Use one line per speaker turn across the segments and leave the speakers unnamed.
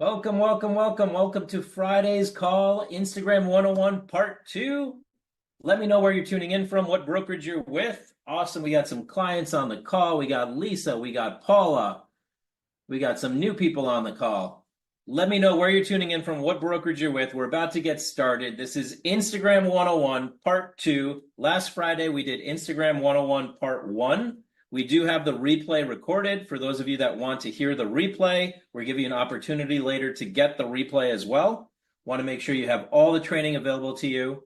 Welcome, welcome, welcome. Welcome to Friday's call, Instagram 101 Part 2. Let me know where you're tuning in from, what brokerage you're with. Awesome. We got some clients on the call. We got Lisa, we got Paula, we got some new people on the call. Let me know where you're tuning in from, what brokerage you're with. We're about to get started. This is Instagram 101 Part 2. Last Friday, we did Instagram 101 Part 1. We do have the replay recorded. For those of you that want to hear the replay, we're giving you an opportunity later to get the replay as well. Want to make sure you have all the training available to you.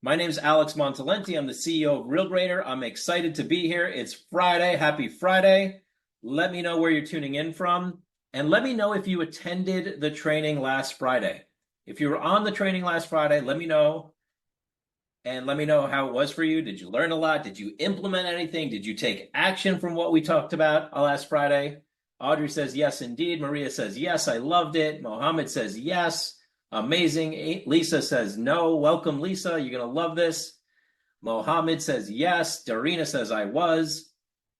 My name is Alex Montalenti. I'm the CEO of RealGrader. I'm excited to be here. It's Friday. Happy Friday. Let me know where you're tuning in from. And let me know if you attended the training last Friday. If you were on the training last Friday, let me know. And let me know how it was for you. Did you learn a lot? Did you implement anything? Did you take action from what we talked about last Friday? Audrey says, yes, indeed. Maria says, yes, I loved it. Mohammed says, yes, amazing. Lisa says, no. Welcome, Lisa. You're going to love this. Mohammed says, yes. Darina says, I was.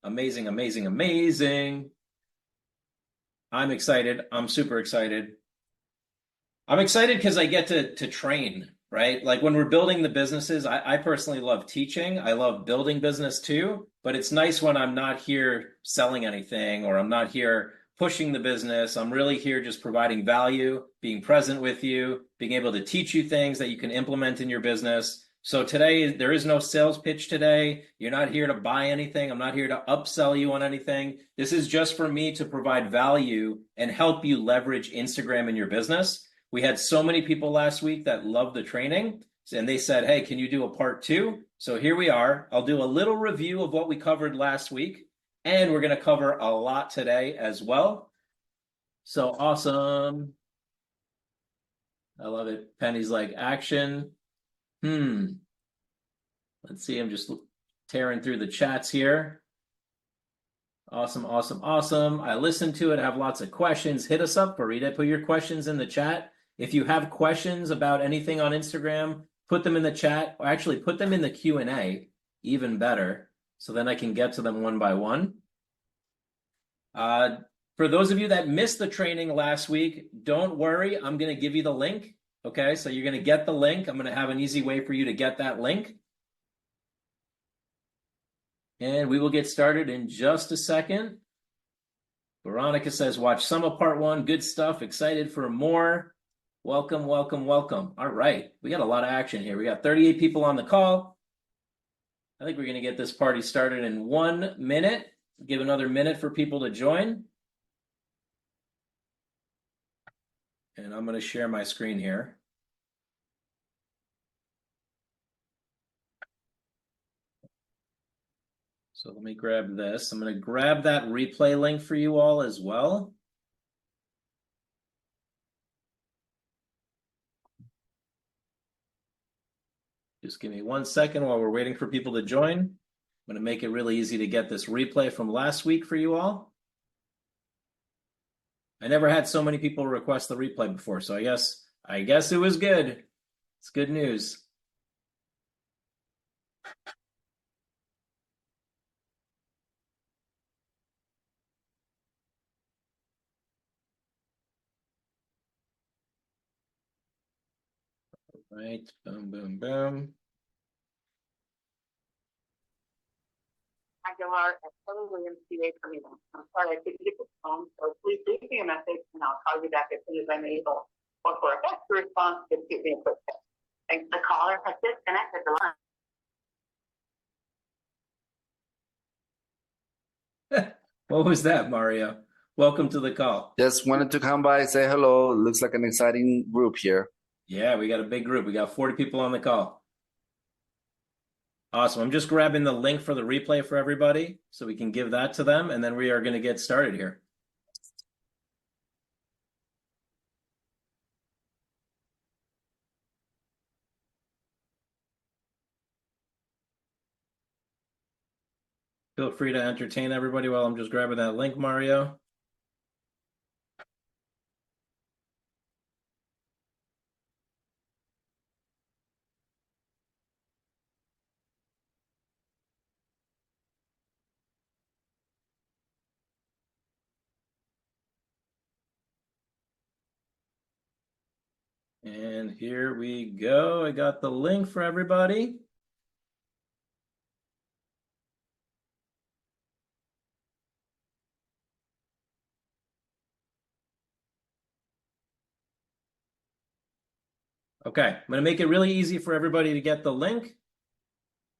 Amazing, amazing, amazing. I'm excited. I'm super excited. I'm excited because I get to train, right? Like when we're building the businesses, I personally love teaching. I love building business too, but it's nice when I'm not here selling anything or I'm not here pushing the business. I'm really here just providing value, being present with you, being able to teach you things that you can implement in your business. So today, there is no sales pitch today. You're not here to buy anything. I'm not here to upsell you on anything. This is just for me to provide value and help you leverage Instagram in your business. We had so many people last week that loved the training, and they said, hey, can you do a part 2? So here we are. I'll do a little review of what we covered last week, and we're going to cover a lot today as well. So awesome. I love it. Penny's like, action. Let's see. I'm just tearing through the chats here. Awesome, awesome, awesome. I listened to it. I have lots of questions. Hit us up, Barita. Put your questions in the chat. If you have questions about anything on Instagram, put them in the chat, or actually put them in the Q&A, even better, so then I can get to them one by one. For those of you that missed the training last week, don't worry. I'm going to give you the link. Okay, so you're going to get the link. I'm going to have an easy way for you to get that link. And we will get started in just a second. Veronica says, watch some of part 1. Good stuff. Excited for more. Welcome, welcome, welcome. All right. We got a lot of action here. We got 38 people on the call. I think we're going to get this party started in 1 minute. Give another minute for people to join. And I'm going to share my screen here. So let me grab this. I'm going to grab that replay link for you all as well. Just give me 1 second while we're waiting for people to join. I'm going to make it really easy to get this replay from last week for you all. I never had so many people request the replay before, so I guess it was good. It's good news. Right, boom, boom, boom.
I go out at Williams CA for me. I'm sorry I couldn't get the phone, so please leave me a message and I'll call you back as soon as I'm able. Or for a faster response, just give me a quick text. Thanks. The caller has disconnected the
line. What was that, Mario? Welcome to the call.
Just wanted to come by, say hello. Looks like an exciting group here.
Yeah, we got a big group. We got 40 people on the call. Awesome. I'm just grabbing the link for the replay for everybody so we can give that to them, and then we are going to get started here. Feel free to entertain everybody while I'm just grabbing that link, Mario. And here we go. I got the link for everybody. Okay, I'm going to make it really easy for everybody to get the link.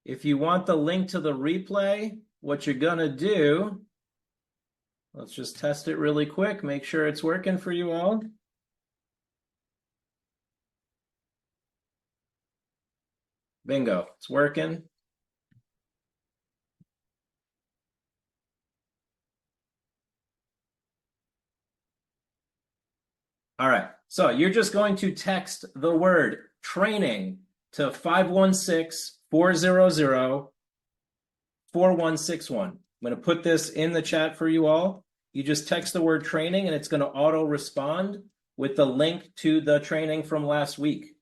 If you want the link to the replay, what you're going to do, let's just test it really quick, make sure it's working for you all. Bingo, it's working. All right, so you're just going to text the word training to 516-400-4161. I'm going to put this in the chat for you all. You just text the word training and it's going to auto respond with the link to the training from last week.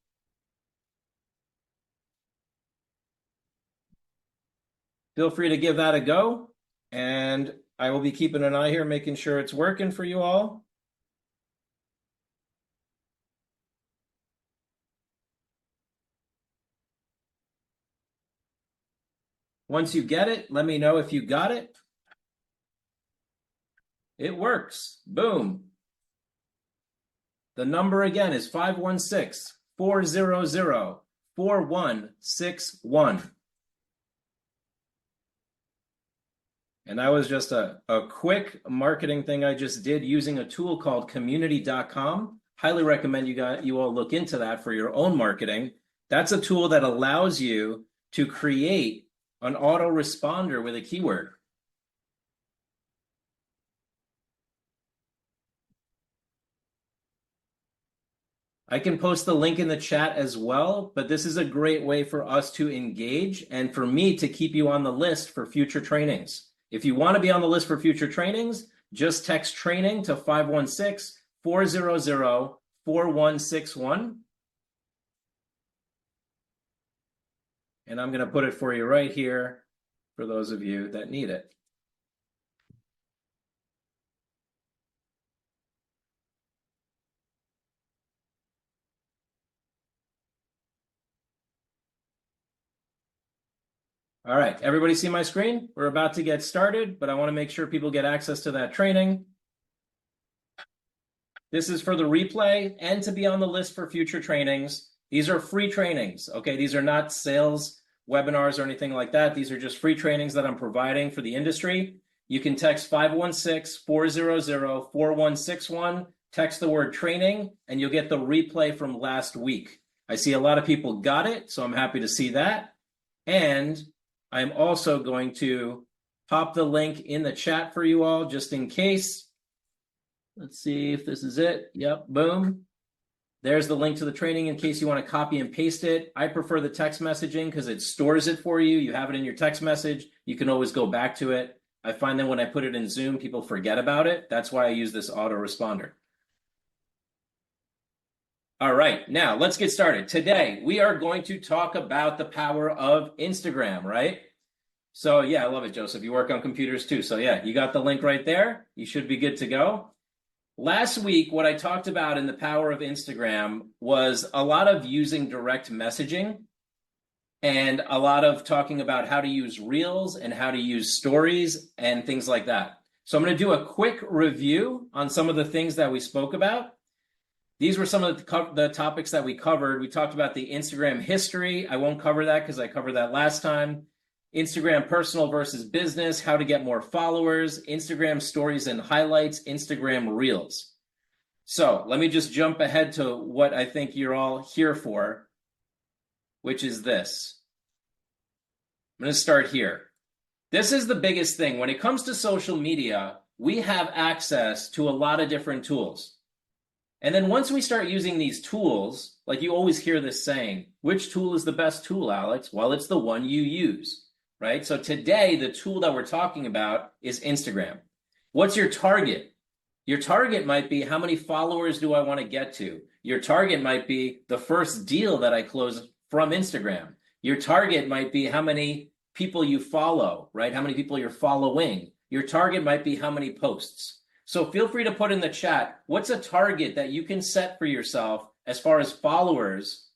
Feel free to give that a go, and I will be keeping an eye here, making sure it's working for you all. Once you get it, let me know if you got it. It works. Boom. The number again is 516-400-4161. And that was just a quick marketing thing I just did using a tool called community.com. Highly recommend you all look into that for your own marketing. That's a tool that allows you to create an autoresponder with a keyword. I can post the link in the chat as well, but this is a great way for us to engage and for me to keep you on the list for future trainings. If you want to be on the list for future trainings, just text training to 516-400-4161. And I'm going to put it for you right here for those of you that need it. All right, everybody see my screen? We're about to get started, but I want to make sure people get access to that training. This is for the replay and to be on the list for future trainings. These are free trainings, okay? These are not sales webinars or anything like that. These are just free trainings that I'm providing for the industry. You can text 516-400-4161, text the word training, and you'll get the replay from last week. I see a lot of people got it, so I'm happy to see that. And I'm also going to pop the link in the chat for you all just in case. Let's see if this is it. Yep, boom. There's the link to the training in case you want to copy and paste it. I prefer the text messaging because it stores it for you. You have it in your text message. You can always go back to it. I find that when I put it in Zoom, people forget about it. That's why I use this autoresponder. All right, now let's get started. Today, we are going to talk about the power of Instagram, right? So yeah, I love it, Joseph. You work on computers too. So yeah, you got the link right there. You should be good to go. Last week, what I talked about in the power of Instagram was a lot of using direct messaging and a lot of talking about how to use Reels and how to use stories and things like that. So I'm going to do a quick review on some of the things that we spoke about. These were some of the topics that we covered. We talked about the Instagram history. I won't cover that because I covered that last time. Instagram personal versus business, how to get more followers, Instagram stories and highlights, Instagram Reels. So let me just jump ahead to what I think you're all here for, which is this. I'm going to start here. This is the biggest thing. When it comes to social media, we have access to a lot of different tools. And then once we start using these tools, like you always hear this saying, which tool is the best tool, Alex? Well, it's the one you use, right? So today, the tool that we're talking about is Instagram. What's your target? Your target might be how many followers do I want to get to? Your target might be the first deal that I close from Instagram. Your target might be how many people you follow, right? How many people you're following. Your target might be how many posts. So feel free to put in the chat, what's a target that you can set for yourself as far as followers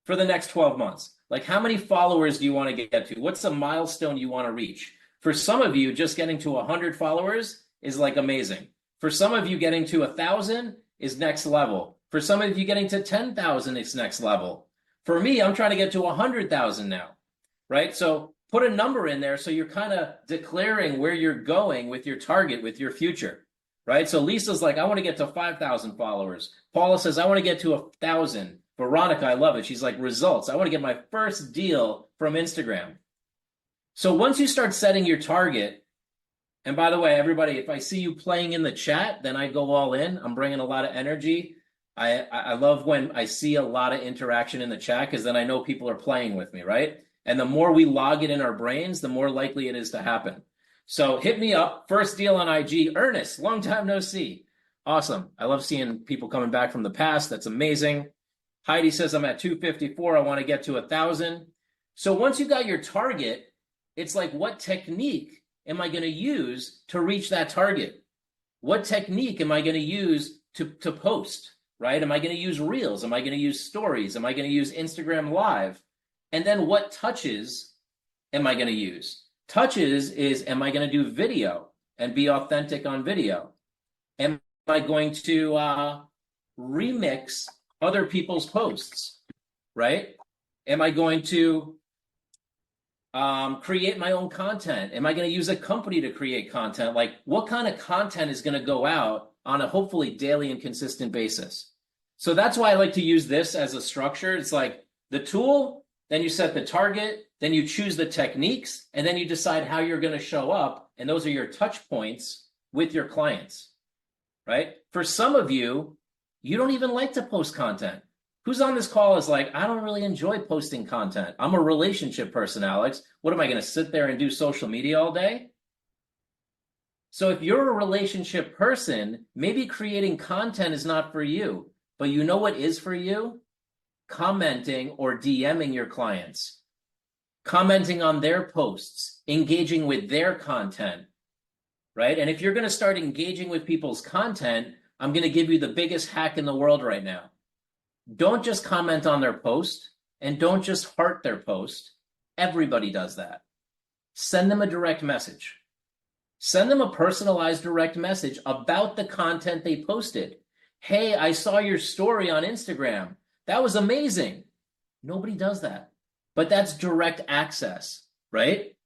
for the next 12 months? Like, how many followers do you want to get to? What's a milestone you want to reach? For some of you, just getting to 100 followers is like amazing. For some of you, getting to 1,000 is next level. For some of you, getting to 10,000 is next level. For me, I'm trying to get to 100,000 now, right? So put a number in there so you're kind of declaring where you're going with your target, with your future, right? So Lisa's like, I want to get to 5,000 followers. Paula says, I want to get to 1,000. Veronica, I love it. She's like, results. I want to get my first deal from Instagram. So once you start setting your target, and by the way, everybody, if I see you playing in the chat, then I go all in. I'm bringing a lot of energy. I love when I see a lot of interaction in the chat because then I know people are playing with me, right? And the more we log it in our brains, the more likely it is to happen. So hit me up. First deal on IG. Ernest, long time no see. Awesome. I love seeing people coming back from the past. That's amazing. Heidi says, I'm at 254. I want to get to 1,000. So once you got your target, it's like, what technique am I going to use to reach that target? What technique am I going to use to post, right? Am I going to use Reels? Am I going to use Stories? Am I going to use Instagram Live? And then what touches am I going to use? Touches is, am I going to do video and be authentic on video? Am I going to remix other people's posts, right? Am I going to create my own content? Am I going to use a company to create content? Like, what kind of content is going to go out on a hopefully daily and consistent basis? So that's why I like to use this as a structure. It's like the tool, then you set the target, then you choose the techniques, and then you decide how you're going to show up. And those are your touch points with your clients, right? For some of you, you don't even like to post content. Who's on this call is like, I don't really enjoy posting content. I'm a relationship person, Alex. What am I going to sit there and do social media all day? So if you're a relationship person, maybe creating content is not for you, but you know what is for you? Commenting or DMing your clients, commenting on their posts, engaging with their content, right? And if you're going to start engaging with people's content, I'm going to give you the biggest hack in the world right now. Don't just comment on their post and don't just heart their post. Everybody does that. Send them a direct message. Send them a personalized direct message about the content they posted. Hey, I saw your story on Instagram. That was amazing. Nobody does that, but that's direct access, right?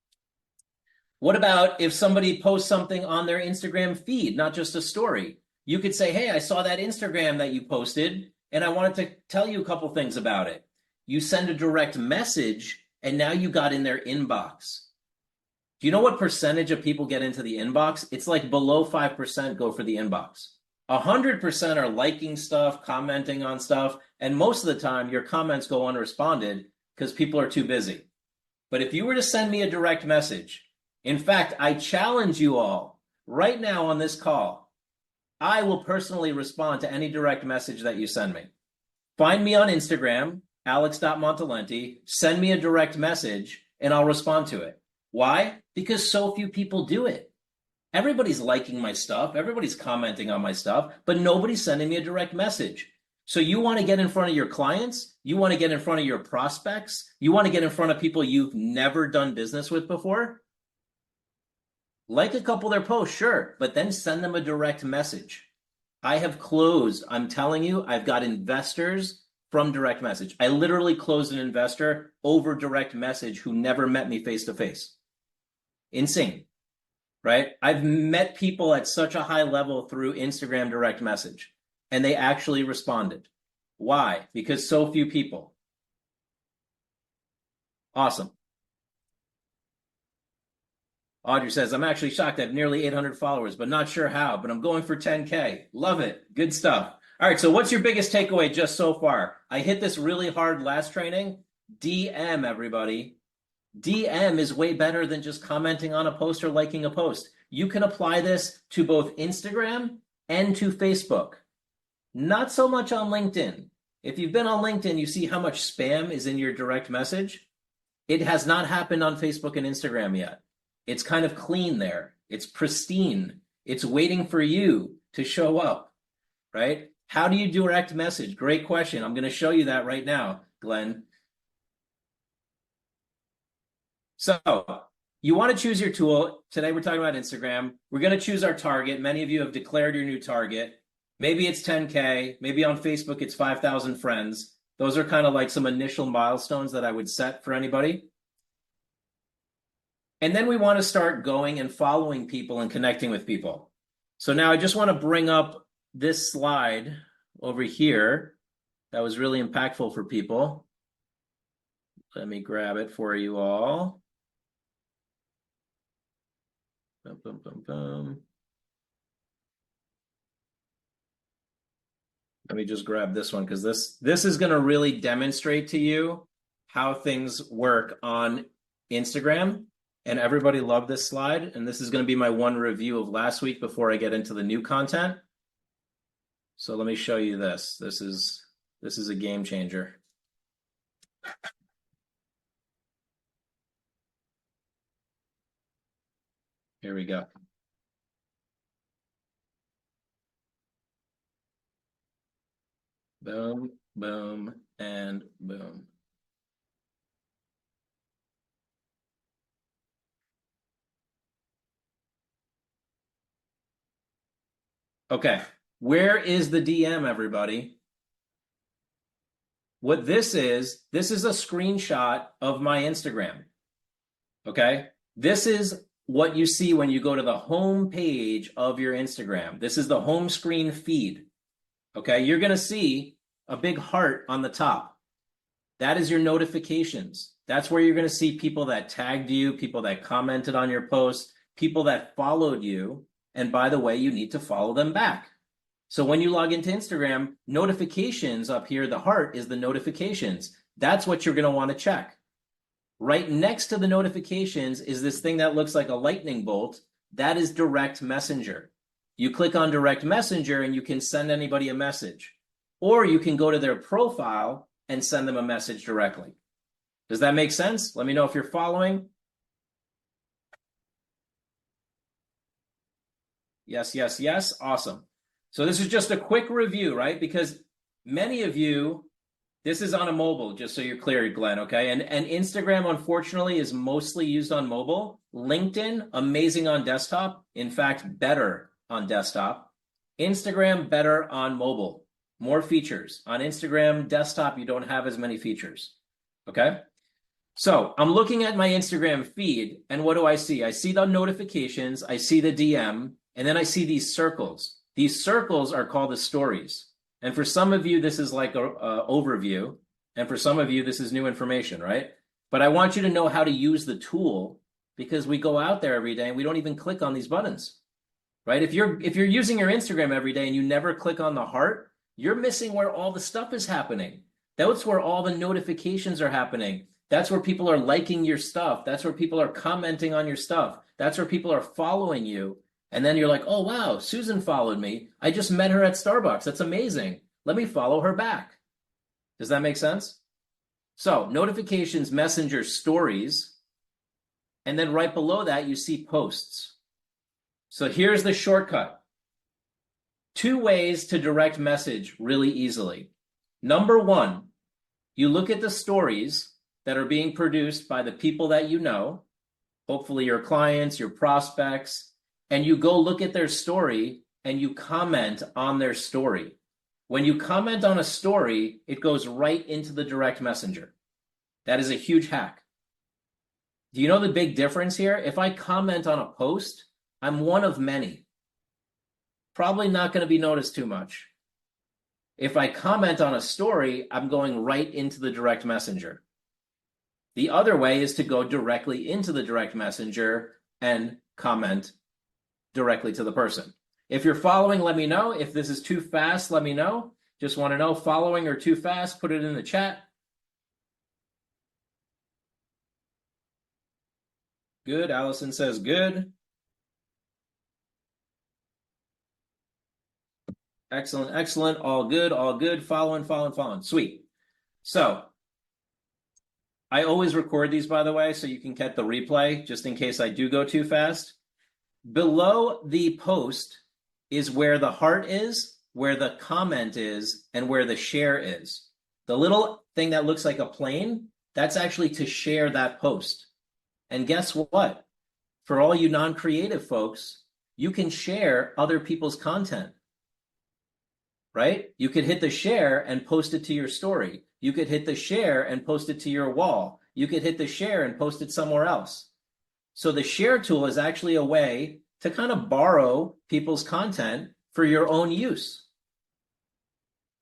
What about if somebody posts something on their Instagram feed, not just a story? You could say, hey, I saw that Instagram that you posted, and I wanted to tell you a couple things about it. You send a direct message, and now you got in their inbox. Do you know what percentage of people get into the inbox? It's like below 5% go for the inbox. 100% are liking stuff, commenting on stuff, and most of the time your comments go unresponded because people are too busy. But if you were to send me a direct message, in fact, I challenge you all right now on this call, I will personally respond to any direct message that you send me. Find me on Instagram, alex.montalenti, send me a direct message, and I'll respond to it. Why? Because so few people do it. Everybody's liking my stuff, everybody's commenting on my stuff, but nobody's sending me a direct message. So you want to get in front of your clients, you want to get in front of your prospects, you want to get in front of people you've never done business with before? Like a couple of their posts, sure, but then send them a direct message. I have closed, I'm telling you, I've got investors from direct message. I literally closed an investor over direct message who never met me face to face. Insane, right? I've met people at such a high level through Instagram direct message, and they actually responded. Why? Because so few people. Awesome. Audrey says, I'm actually shocked. I have nearly 800 followers, but not sure how, but I'm going for 10K. Love it. Good stuff. All right, so what's your biggest takeaway just so far? I hit this really hard last training. DM, everybody. DM is way better than just commenting on a post or liking a post. You can apply this to both Instagram and to Facebook. Not so much on LinkedIn. If you've been on LinkedIn, you see how much spam is in your direct message. It has not happened on Facebook and Instagram yet. It's kind of clean there. It's pristine. It's waiting for you to show up, right? How do you direct message? Great question. I'm going to show you that right now, Glenn. So you want to choose your tool. Today we're talking about Instagram. We're going to choose our target. Many of you have declared your new target. Maybe it's 10K. Maybe on Facebook it's 5,000 friends. Those are kind of like some initial milestones that I would set for anybody. And then we want to start going and following people and connecting with people. So now I just want to bring up this slide over here that was really impactful for people. Let me grab it for you all. Boom, boom, boom, boom. Let me just grab this one because this is going to really demonstrate to you how things work on Instagram. And everybody loved this slide. And this is going to be my one review of last week before I get into the new content. So let me show you this. This is a game changer. Here we go. Boom, boom, and boom. Okay, where is the DM, everybody? What this is a screenshot of my Instagram. Okay, this is what you see when you go to the home page of your Instagram. This is the home screen feed. Okay, you're going to see a big heart on the top. That is your notifications. That's where you're going to see people that tagged you, people that commented on your post, people that followed you. And by the way, you need to follow them back. So when you log into Instagram, notifications up here, the heart is the notifications. That's what you're going to want to check. Right next to the notifications is this thing that looks like a lightning bolt. That is direct messenger. You click on direct messenger and you can send anybody a message. Or you can go to their profile and send them a message directly. Does that make sense? Let me know if you're following. Yes, yes, yes. Awesome. So this is just a quick review, right? Because many of you, this is on a mobile, just so you're clear, Glenn, okay? And Instagram, unfortunately, is mostly used on mobile. LinkedIn, amazing on desktop. In fact, better on desktop. Instagram, better on mobile. More features. On Instagram desktop, you don't have as many features, okay? So I'm looking at my Instagram feed, and what do I see? I see the notifications, I see the DM, and then I see these circles. These circles are called the stories. And for some of you, this is like an overview. And for some of you, this is new information, right? But I want you to know how to use the tool because we go out there every day and we don't even click on these buttons, right? If you're using your Instagram every day and you never click on the heart, you're missing where all the stuff is happening. That's where all the notifications are happening. That's where people are liking your stuff. That's where people are commenting on your stuff. That's where people are following you. And then you're like, oh, wow, Susan followed me. I just met her at Starbucks. That's amazing. Let me follow her back. Does that make sense? So notifications, messenger, stories. And then right below that, you see posts. So here's the shortcut. 2 ways to direct message really easily. Number 1, you look at the stories that are being produced by the people that you know, hopefully your clients, your prospects, and you go look at their story and you comment on their story. When you comment on a story, it goes right into the direct messenger. That is a huge hack. Do you know the big difference here? If I comment on a post, I'm one of many. Probably not going to be noticed too much. If I comment on a story, I'm going right into the direct messenger. The other way is to go directly into the direct messenger and comment directly to the person. If you're following, let me know. If this is too fast, let me know. Just want to know, following or too fast, put it in the chat. Good. Allison says good. Excellent, excellent. All good, all good. Following, following, following. Sweet. So I always record these, by the way, so you can get the replay just in case I do go too fast. Below the post is where the heart is where the comment is and where the share is. The little thing that looks like a plane, that's actually to share that post. And guess what? For all you non-creative folks, you can share other people's content, right? You could hit the share and post it to your story. You could hit the share and post it to your wall. You could hit the share and post it somewhere else. So the share tool is actually a way to kind of borrow people's content for your own use.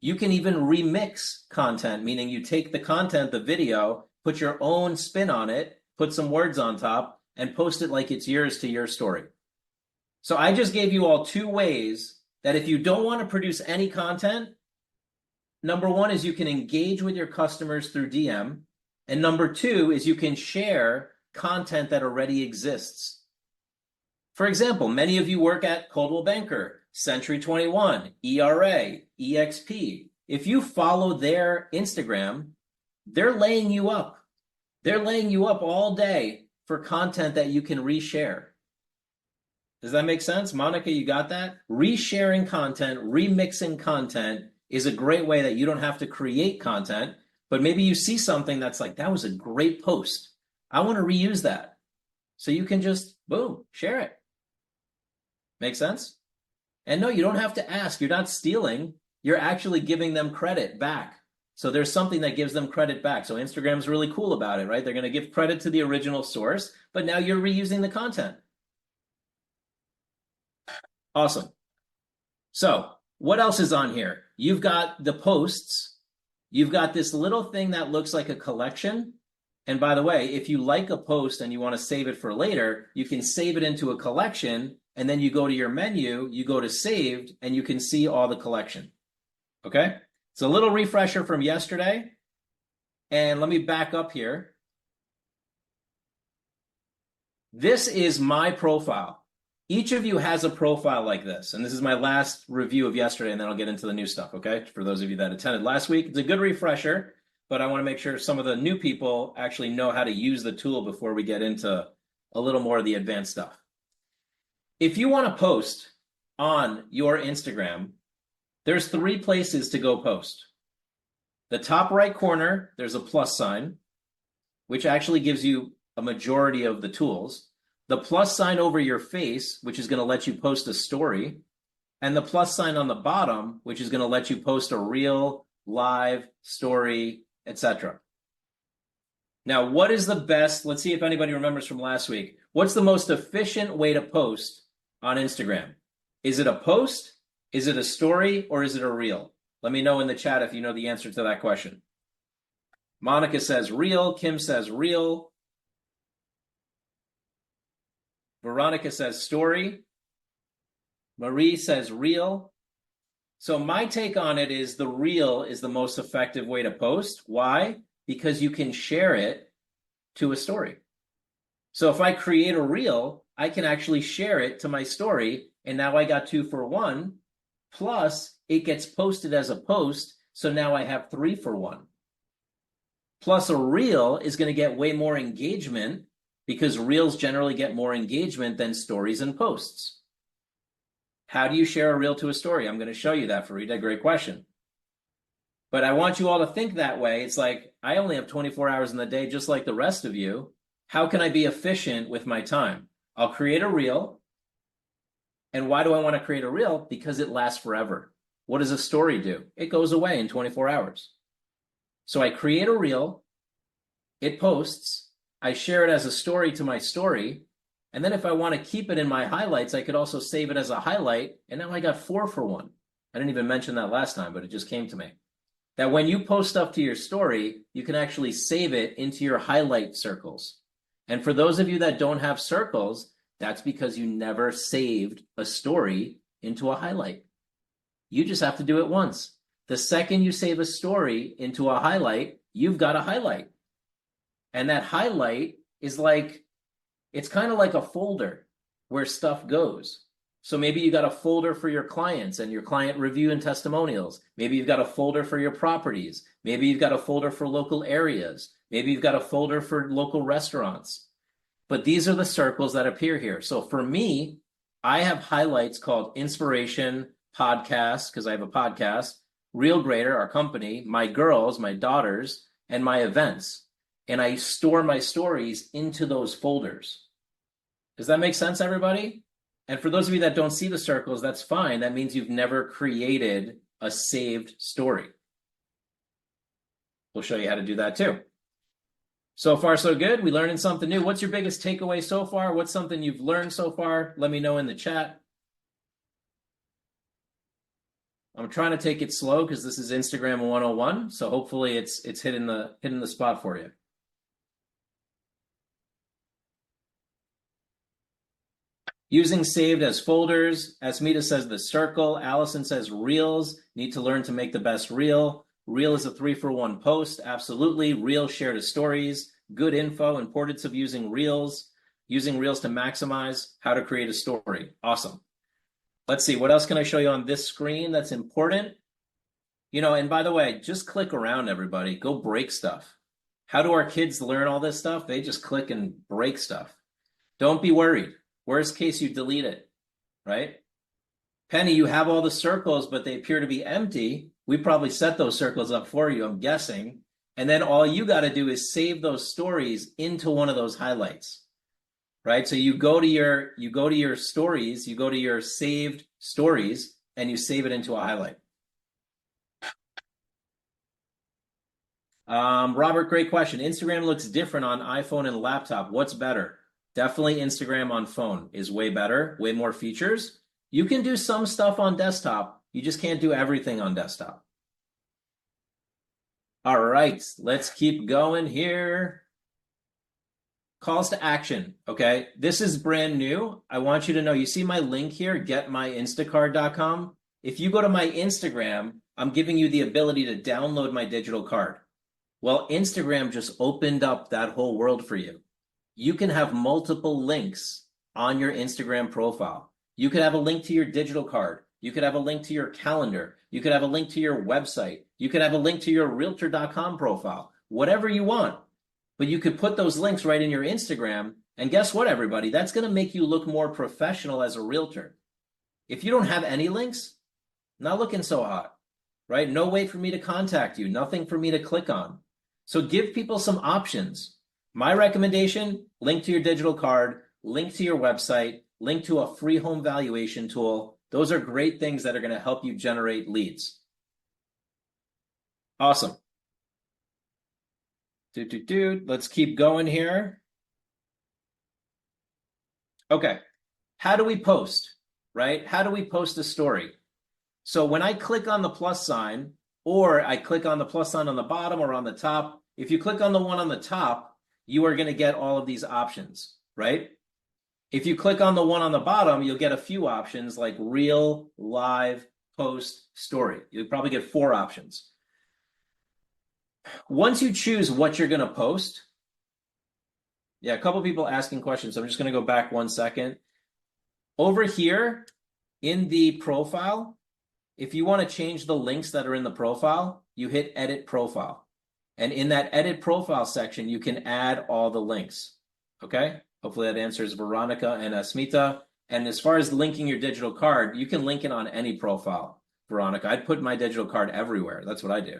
You can even remix content, meaning you take the content, the video, put your own spin on it, put some words on top, and post it like it's yours to your story. So I just gave you all two ways that if you don't want to produce any content, number one is you can engage with your customers through DM. And number two is you can share content that already exists. For example, many of you work at Coldwell Banker, Century 21, ERA, EXP. If you follow their Instagram, they're laying you up. They're laying you up all day for content that you can reshare. Does that make sense? Monica, you got that? Resharing content, remixing content is a great way that you don't have to create content, but maybe you see something that's like, that was a great post. I want to reuse that. So you can just, boom, share it. Make sense? And no, you don't have to ask. You're not stealing. You're actually giving them credit back. So there's something that gives them credit back. So Instagram's really cool about it, right? They're going to give credit to the original source, but now you're reusing the content. Awesome. So what else is on here? You've got the posts. You've got this little thing that looks like a collection. And by the way, if you like a post and you want to save it for later, you can save it into a collection. And then you go to your menu, you go to saved, and you can see all the collection. Okay? It's a little refresher from yesterday. And let me back up here. This is my profile. Each of you has a profile like this. And this is my last review of yesterday, and then I'll get into the new stuff, okay? For those of you that attended last week, it's a good refresher, but I want to make sure some of the new people actually know how to use the tool before we get into a little more of the advanced stuff. If you want to post on your Instagram, there's 3 places to go post. The top right corner, there's a plus sign, which actually gives you a majority of the tools. The plus sign over your face, which is going to let you post a story. And the plus sign on the bottom, which is going to let you post a reel, live, story, etc. Now, what is the best? Let's see if anybody remembers from last week. What's the most efficient way to post on Instagram? Is it a post? Is it a story? Or is it a reel? Let me know in the chat if you know the answer to that question. Monica says reel. Kim says reel. Veronica says story. Marie says reel. So my take on it is the reel is the most effective way to post. Why? Because you can share it to a story. So if I create a reel, I can actually share it to my story, and now I got 2 for 1, plus it gets posted as a post, so now I have 3 for 1. Plus a reel is going to get way more engagement because reels generally get more engagement than stories and posts. How do you share a reel to a story? I'm going to show you that, Farida. Great question. But I want you all to think that way. It's like, I only have 24 hours in the day, just like the rest of you. How can I be efficient with my time? I'll create a reel. And why do I want to create a reel? Because it lasts forever. What does a story do? It goes away in 24 hours. So I create a reel, it posts, I share it as a story to my story, and then if I want to keep it in my highlights, I could also save it as a highlight, and now I got 4 for 1. I didn't even mention that last time, but it just came to me. That when you post stuff to your story, you can actually save it into your highlight circles. And for those of you that don't have circles, that's because you never saved a story into a highlight. You just have to do it once. The second you save a story into a highlight, you've got a highlight. And that highlight is like, it's kind of like a folder where stuff goes. So maybe you got a folder for your clients and your client review and testimonials. Maybe you've got a folder for your properties. Maybe you've got a folder for local areas. Maybe you've got a folder for local restaurants. But these are the circles that appear here. So for me, I have highlights called inspiration, podcast, because I have a podcast, Real Grader, our company, my girls, my daughters, and my events. And I store my stories into those folders. Does that make sense, everybody? And for those of you that don't see the circles, that's fine. That means you've never created a saved story. We'll show you how to do that too. So far, so good. We learning something new. What's your biggest takeaway so far? What's something you've learned so far? Let me know in the chat. I'm trying to take it slow because this is Instagram 101. So hopefully it's hitting the spot for you. Using saved as folders. Asmita says the circle. Allison says reels. Need to learn to make the best reel. Reel is a 3-for-1 post. Absolutely. Reel shared as stories. Good info. Importance of using reels. Using reels to maximize how to create a story. Awesome. Let's see. What else can I show you on this screen that's important? And by the way, just click around, everybody. Go break stuff. How do our kids learn all this stuff? They just click and break stuff. Don't be worried. Worst case, you delete it, right? Penny, you have all the circles, but they appear to be empty. We probably set those circles up for you, I'm guessing. And then all you got to do is save those stories into one of those highlights, right? So you go to your stories, you go to your saved stories, and you save it into a highlight. Robert, great question. Instagram looks different on iPhone and laptop. What's better? Definitely Instagram on phone is way better, way more features. You can do some stuff on desktop. You just can't do everything on desktop. All right, let's keep going here. Calls to action, okay? This is brand new. I want you to know, you see my link here, getmyinstacard.com. If you go to my Instagram, I'm giving you the ability to download my digital card. Well, Instagram just opened up that whole world for you. You can have multiple links on your Instagram profile. You could have a link to your digital card. You could have a link to your calendar. You could have a link to your website. You could have a link to your Realtor.com profile, whatever you want. But you could put those links right in your Instagram. And guess what, everybody? That's going to make you look more professional as a realtor. If you don't have any links, not looking so hot, right? No way for me to contact you. Nothing for me to click on. So give people some options. My recommendation, link to your digital card, link to your website, link to a free home valuation tool. Those are great things that are going to help you generate leads. Awesome. Let's keep going here. Okay. How do we post, right? How do we post a story? So when I click on the plus sign, or I click on the plus sign on the bottom or on the top, if you click on the one on the top, you are going to get all of these options, right? If you click on the one on the bottom, you'll get a few options like reel, live, post, story. You'll probably get 4 options. Once you choose what you're going to post, a couple people asking questions. So I'm just going to go back 1 second. Over here in the profile, if you want to change the links that are in the profile, you hit edit profile. And in that edit profile section, you can add all the links. Okay? Hopefully that answers Veronica and Asmita. And as far as linking your digital card, you can link it on any profile, Veronica. I'd put my digital card everywhere. That's what I do.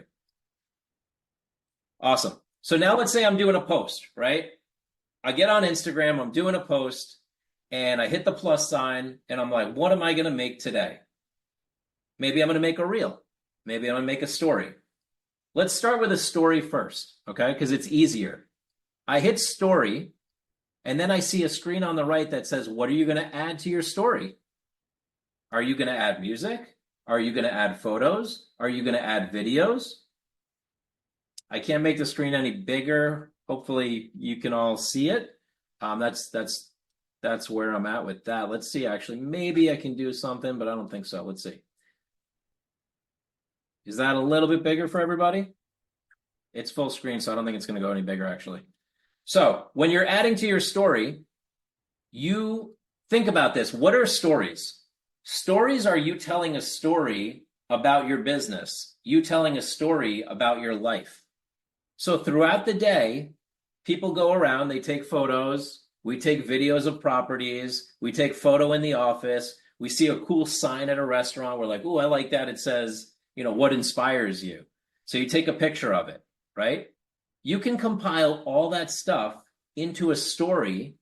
Awesome. So now let's say I'm doing a post, right? I get on Instagram, I'm doing a post, and I hit the plus sign, and I'm like, what am I going to make today? Maybe I'm going to make a reel. Maybe I'm going to make a story. Let's start with a story first, okay? Because it's easier. I hit story, and then I see a screen on the right that says, what are you going to add to your story? Are you going to add music? Are you going to add photos? Are you going to add videos? I can't make the screen any bigger. Hopefully you can all see it. That's where I'm at with that. Let's see, actually, maybe I can do something, but I don't think so. Let's see. Is that a little bit bigger for everybody? It's full screen, so I don't think it's going to go any bigger, actually. So when you're adding to your story, you think about this. What are stories? Stories are you telling a story about your business, you telling a story about your life. So throughout the day, people go around, they take photos, we take videos of properties, we take photo in the office, We see a cool sign at a restaurant. We're like, oh, I like that. It says, what inspires you? So you take a picture of it, right? You can compile all that stuff into a story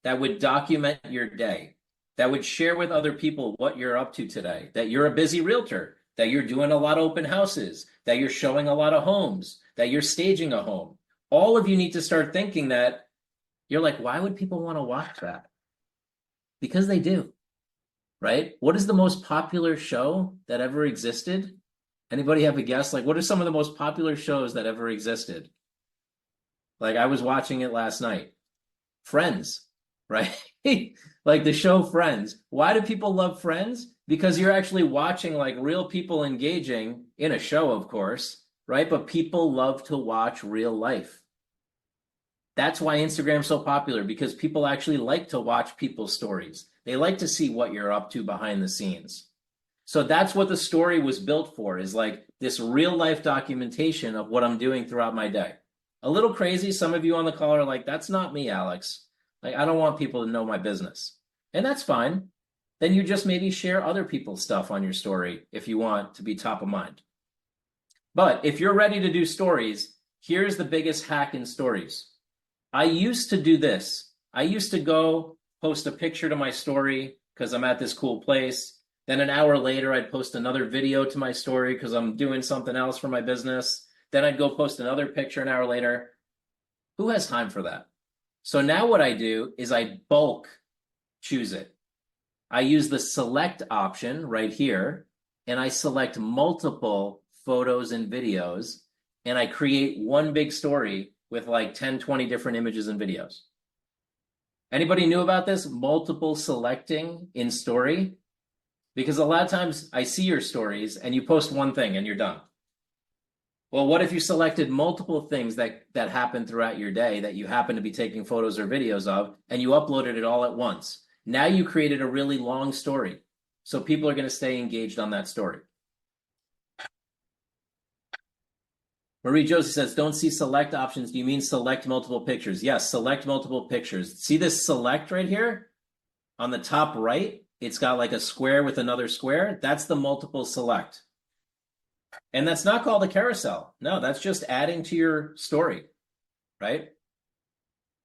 that would document your day, that would share with other people what you're up to today, that you're a busy realtor, that you're doing a lot of open houses, that you're showing a lot of homes, that you're staging a home. All of you need to start thinking that you're like, why would people want to watch that? Because they do, right? What is the most popular show that ever existed? Anybody have a guess? Like, what are some of the most popular shows that ever existed? Like, I was watching it last night. Friends, right? Like the show Friends. Why do people love Friends? Because you're actually watching like real people engaging in a show, of course, right? But people love to watch real life. That's why Instagram's so popular, because people actually like to watch people's stories. They like to see what you're up to behind the scenes. So that's what the story was built for, is like this real life documentation of what I'm doing throughout my day. A little crazy. Some of you on the call are like, that's not me, Alex. Like, I don't want people to know my business. And that's fine. Then you just maybe share other people's stuff on your story if you want to be top of mind. But if you're ready to do stories, here's the biggest hack in stories. I used to do this. I used to go post a picture to my story because I'm at this cool place. Then an hour later, I'd post another video to my story because I'm doing something else for my business. Then I'd go post another picture an hour later. Who has time for that? So now what I do is I bulk choose it. I use the select option right here, and I select multiple photos and videos, and I create one big story with like 10, 20 different images and videos. Anybody knew about this? Multiple selecting in story? Because a lot of times I see your stories and you post one thing and you're done. Well, what if you selected multiple things that happen throughout your day that you happen to be taking photos or videos of, and you uploaded it all at once? Now you created a really long story. So people are going to stay engaged on that story. Marie Josie says, don't see select options. Do you mean select multiple pictures? Yes, select multiple pictures. See this select right here? On the top right, it's got like a square with another square. That's the multiple select. And that's not called a carousel. No, that's just adding to your story, right?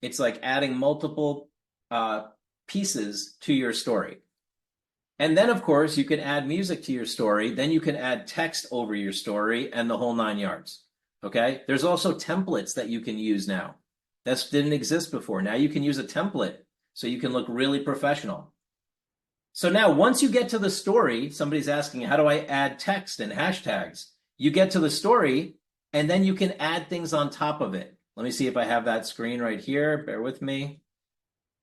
It's like adding multiple pieces to your story. And then, of course, you can add music to your story. Then you can add text over your story and the whole 9 yards. Okay? There's also templates that you can use now. That didn't exist before. Now you can use a template so you can look really professional. So now once you get to the story, somebody's asking, how do I add text and hashtags? You get to the story, and then you can add things on top of it. Let me see if I have that screen right here. Bear with me.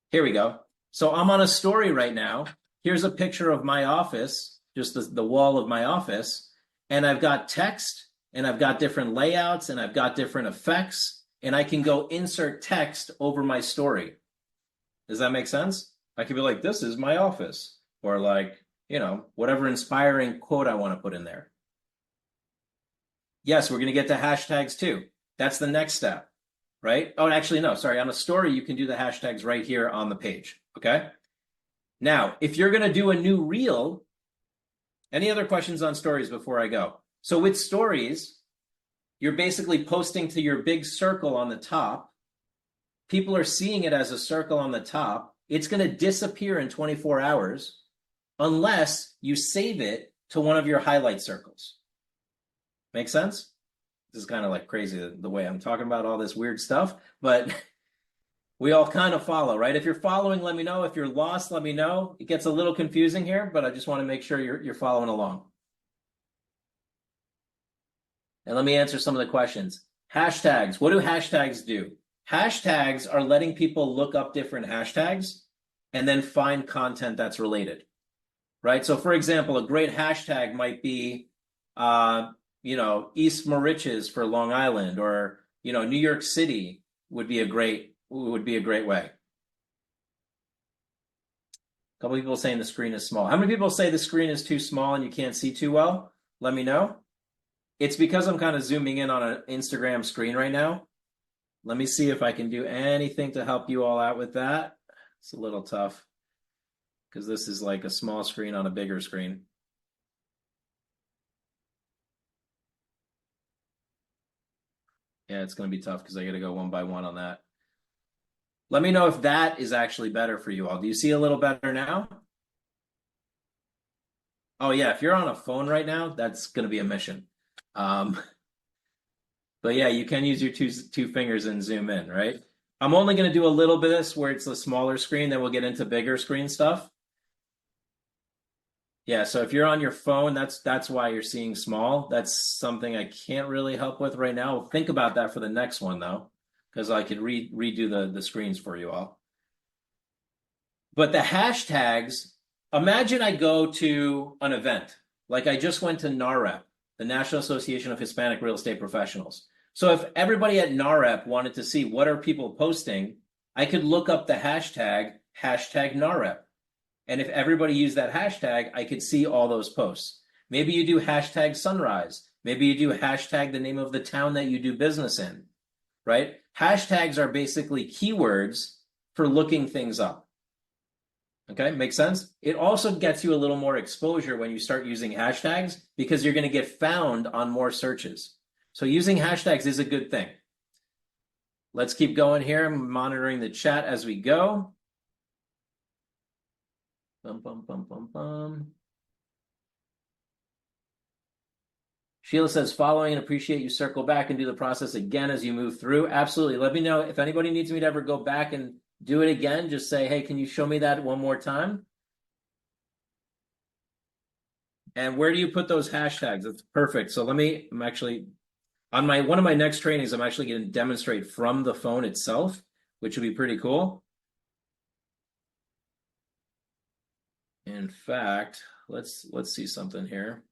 Here we go. So I'm on a story right now. Here's a picture of my office, just the wall of my office. And I've got text, and I've got different layouts, and I've got different effects, and I can go insert text over my story. Does that make sense? I could be like, this is my office, or like, whatever inspiring quote I want to put in there. Yes, we're going to get to hashtags too. That's the next step, right? Oh, actually, no, sorry. On a story, you can do the hashtags right here on the page, okay? Now, if you're going to do a new reel, any other questions on stories before I go? So with stories, you're basically posting to your big circle on the top. People are seeing it as a circle on the top. It's going to disappear in 24 hours unless you save it to one of your highlight circles. Make sense? This is kind of like crazy the way I'm talking about all this weird stuff, but we all kind of follow, right? If you're following, let me know. If you're lost, let me know. It gets a little confusing here, but I just want to make sure you're following along. And let me answer some of the questions. Hashtags. What do hashtags do? Hashtags are letting people look up different hashtags and then find content that's related, right? So for example, a great hashtag might be, East Mauritius for Long Island, or, New York City would be a great way. A couple people saying the screen is small. How many people say the screen is too small and you can't see too well? Let me know. It's because I'm kind of zooming in on an Instagram screen right now. Let me see if I can do anything to help you all out with that. It's a little tough. because this is like a small screen on a bigger screen. Yeah, it's going to be tough because I got to go one by one on that. Let me know if that is actually better for you all. Do you see a little better now? Oh yeah, if you're on a phone right now, that's going to be a mission. Um, but yeah, you can use your two fingers and zoom in, right? I'm only going to do a little bit of this where it's a smaller screen, then we'll get into bigger screen stuff. Yeah, so if you're on your phone, that's why you're seeing small. That's something I can't really help with right now. Think about that for the next one though, because I could redo the screens for you all. But the hashtags, imagine I go to an event, like I just went to NAREP, the National Association of Hispanic Real Estate Professionals. So if everybody at NAREP wanted to see what are people posting, I could look up the hashtag NAREP. And if everybody used that hashtag, I could see all those posts. Maybe you do hashtag sunrise. Maybe you do hashtag the name of the town that you do business in, right? Hashtags are basically keywords for looking things up. Okay, makes sense? It also gets you a little more exposure when you start using hashtags because you're going to get found on more searches. So using hashtags is a good thing. Let's keep going here. I'm monitoring the chat as we go. Bum, bum, bum, bum, bum. Sheila says, following and appreciate you circle back and do the process again as you move through. Absolutely. Let me know if anybody needs me to ever go back and do it again. Just say, hey, can you show me that one more time? And where do you put those hashtags? That's perfect. So I'm actually on one of my next trainings, I'm actually going to demonstrate from the phone itself, which would be pretty cool. In fact, let's see something here.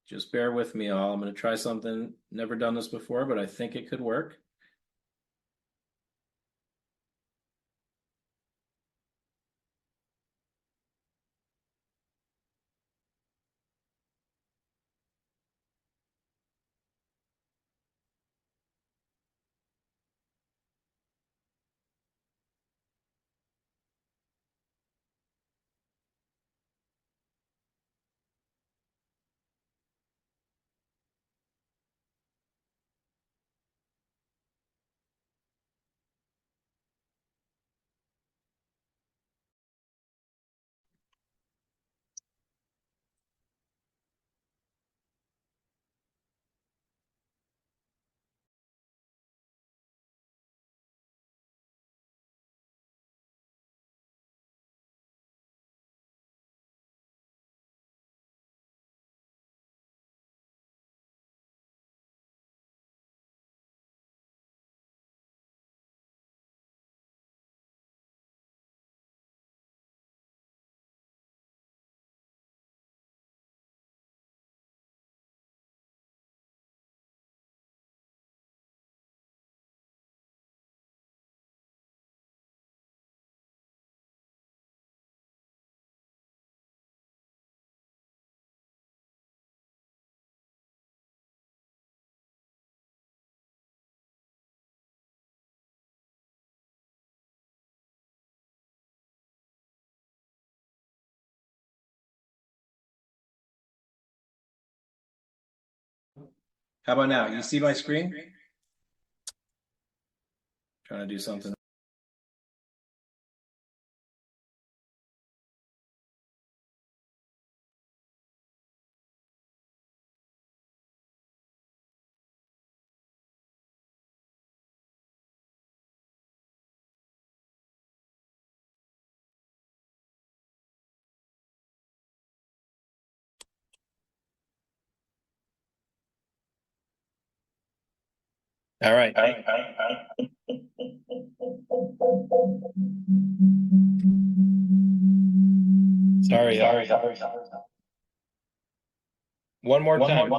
Just bear with me all. I'm going to try something. Never done this before, but I think it could work. How about now? You see my screen? Trying to do something. All right. Sorry. One more time.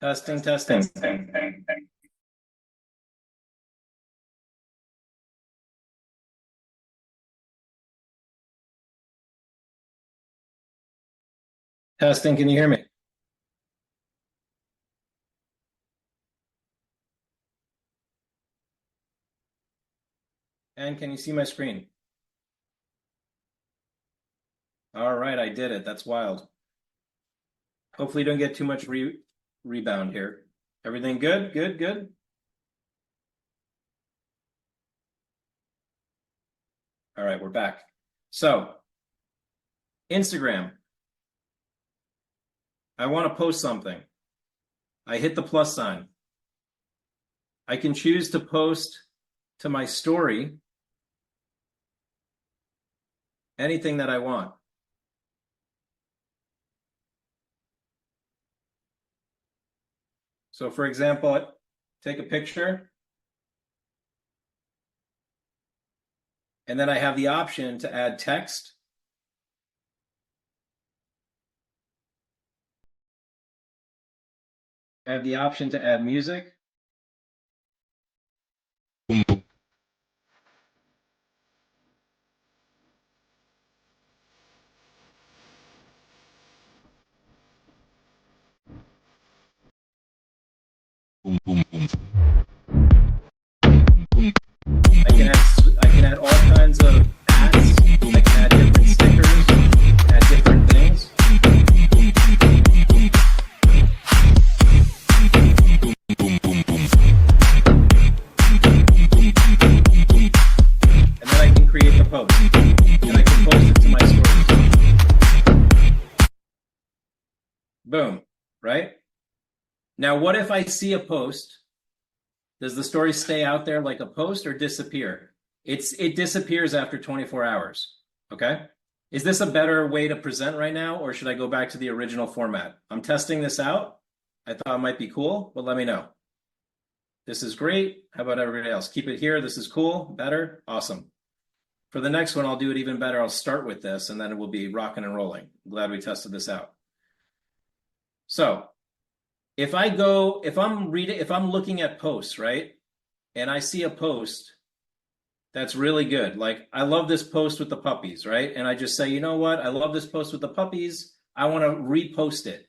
Testing, testing. Testing, can you hear me? And can you see my screen? All right, I did it. That's wild. Hopefully you don't get too much rebound here. Everything good? Good, good. All right, we're back. So, Instagram. I want to post something. I hit the plus sign. I can choose to post to my story anything that I want. So, for example, take a picture, and then I have the option to add text. I have the option to add music. I can add all kinds of ads. I can add different stickers, add different things. And then I can create the post. And I can post it to my stories. Boom, right? Now, what if I see a post? Does the story stay out there like a post or disappear? It disappears after 24 hours. Okay. Is this a better way to present right now, or should I go back to the original format? I'm testing this out. I thought it might be cool, but let me know. This is great. How about everybody else? Keep it here. This is cool. Better. Awesome. For the next one, I'll do it even better. I'll start with this, and then it will be rocking and rolling. I'm glad we tested this out. So if I'm looking at posts, right? And I see a post that's really good. Like, I love this post with the puppies, right? And I just say, you know what? I love this post with the puppies. I want to repost it.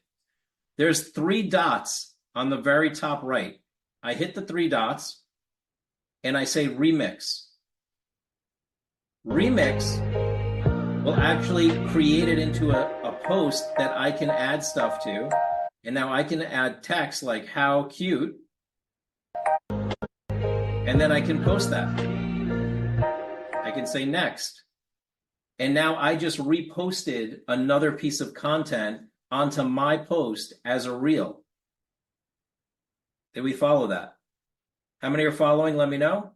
There's 3 dots on the very top right. I hit the 3 dots and I say remix. Remix will actually create it into a post that I can add stuff to. And now I can add text like how cute. And then I can post that. I can say next. And now I just reposted another piece of content onto my post as a reel. Did we follow that? How many are following? Let me know.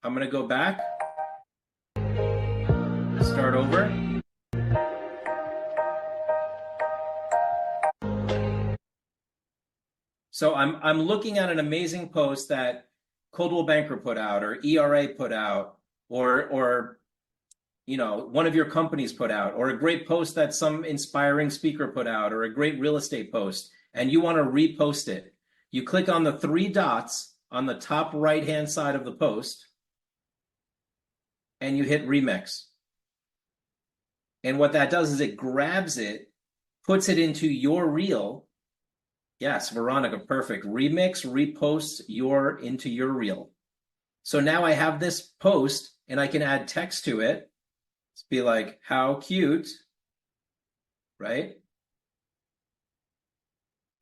I'm going to go back. Start over. So I'm looking at an amazing post that Coldwell Banker put out, or ERA put out, or one of your companies put out, or a great post that some inspiring speaker put out, or a great real estate post, and you want to repost it. You click on the 3 dots on the top right-hand side of the post, and you hit remix. And what that does is it grabs it, puts it into your reel. Yes, Veronica, perfect. Remix, reposts into your reel. So now I have this post and I can add text to it. Let's be like, how cute, right?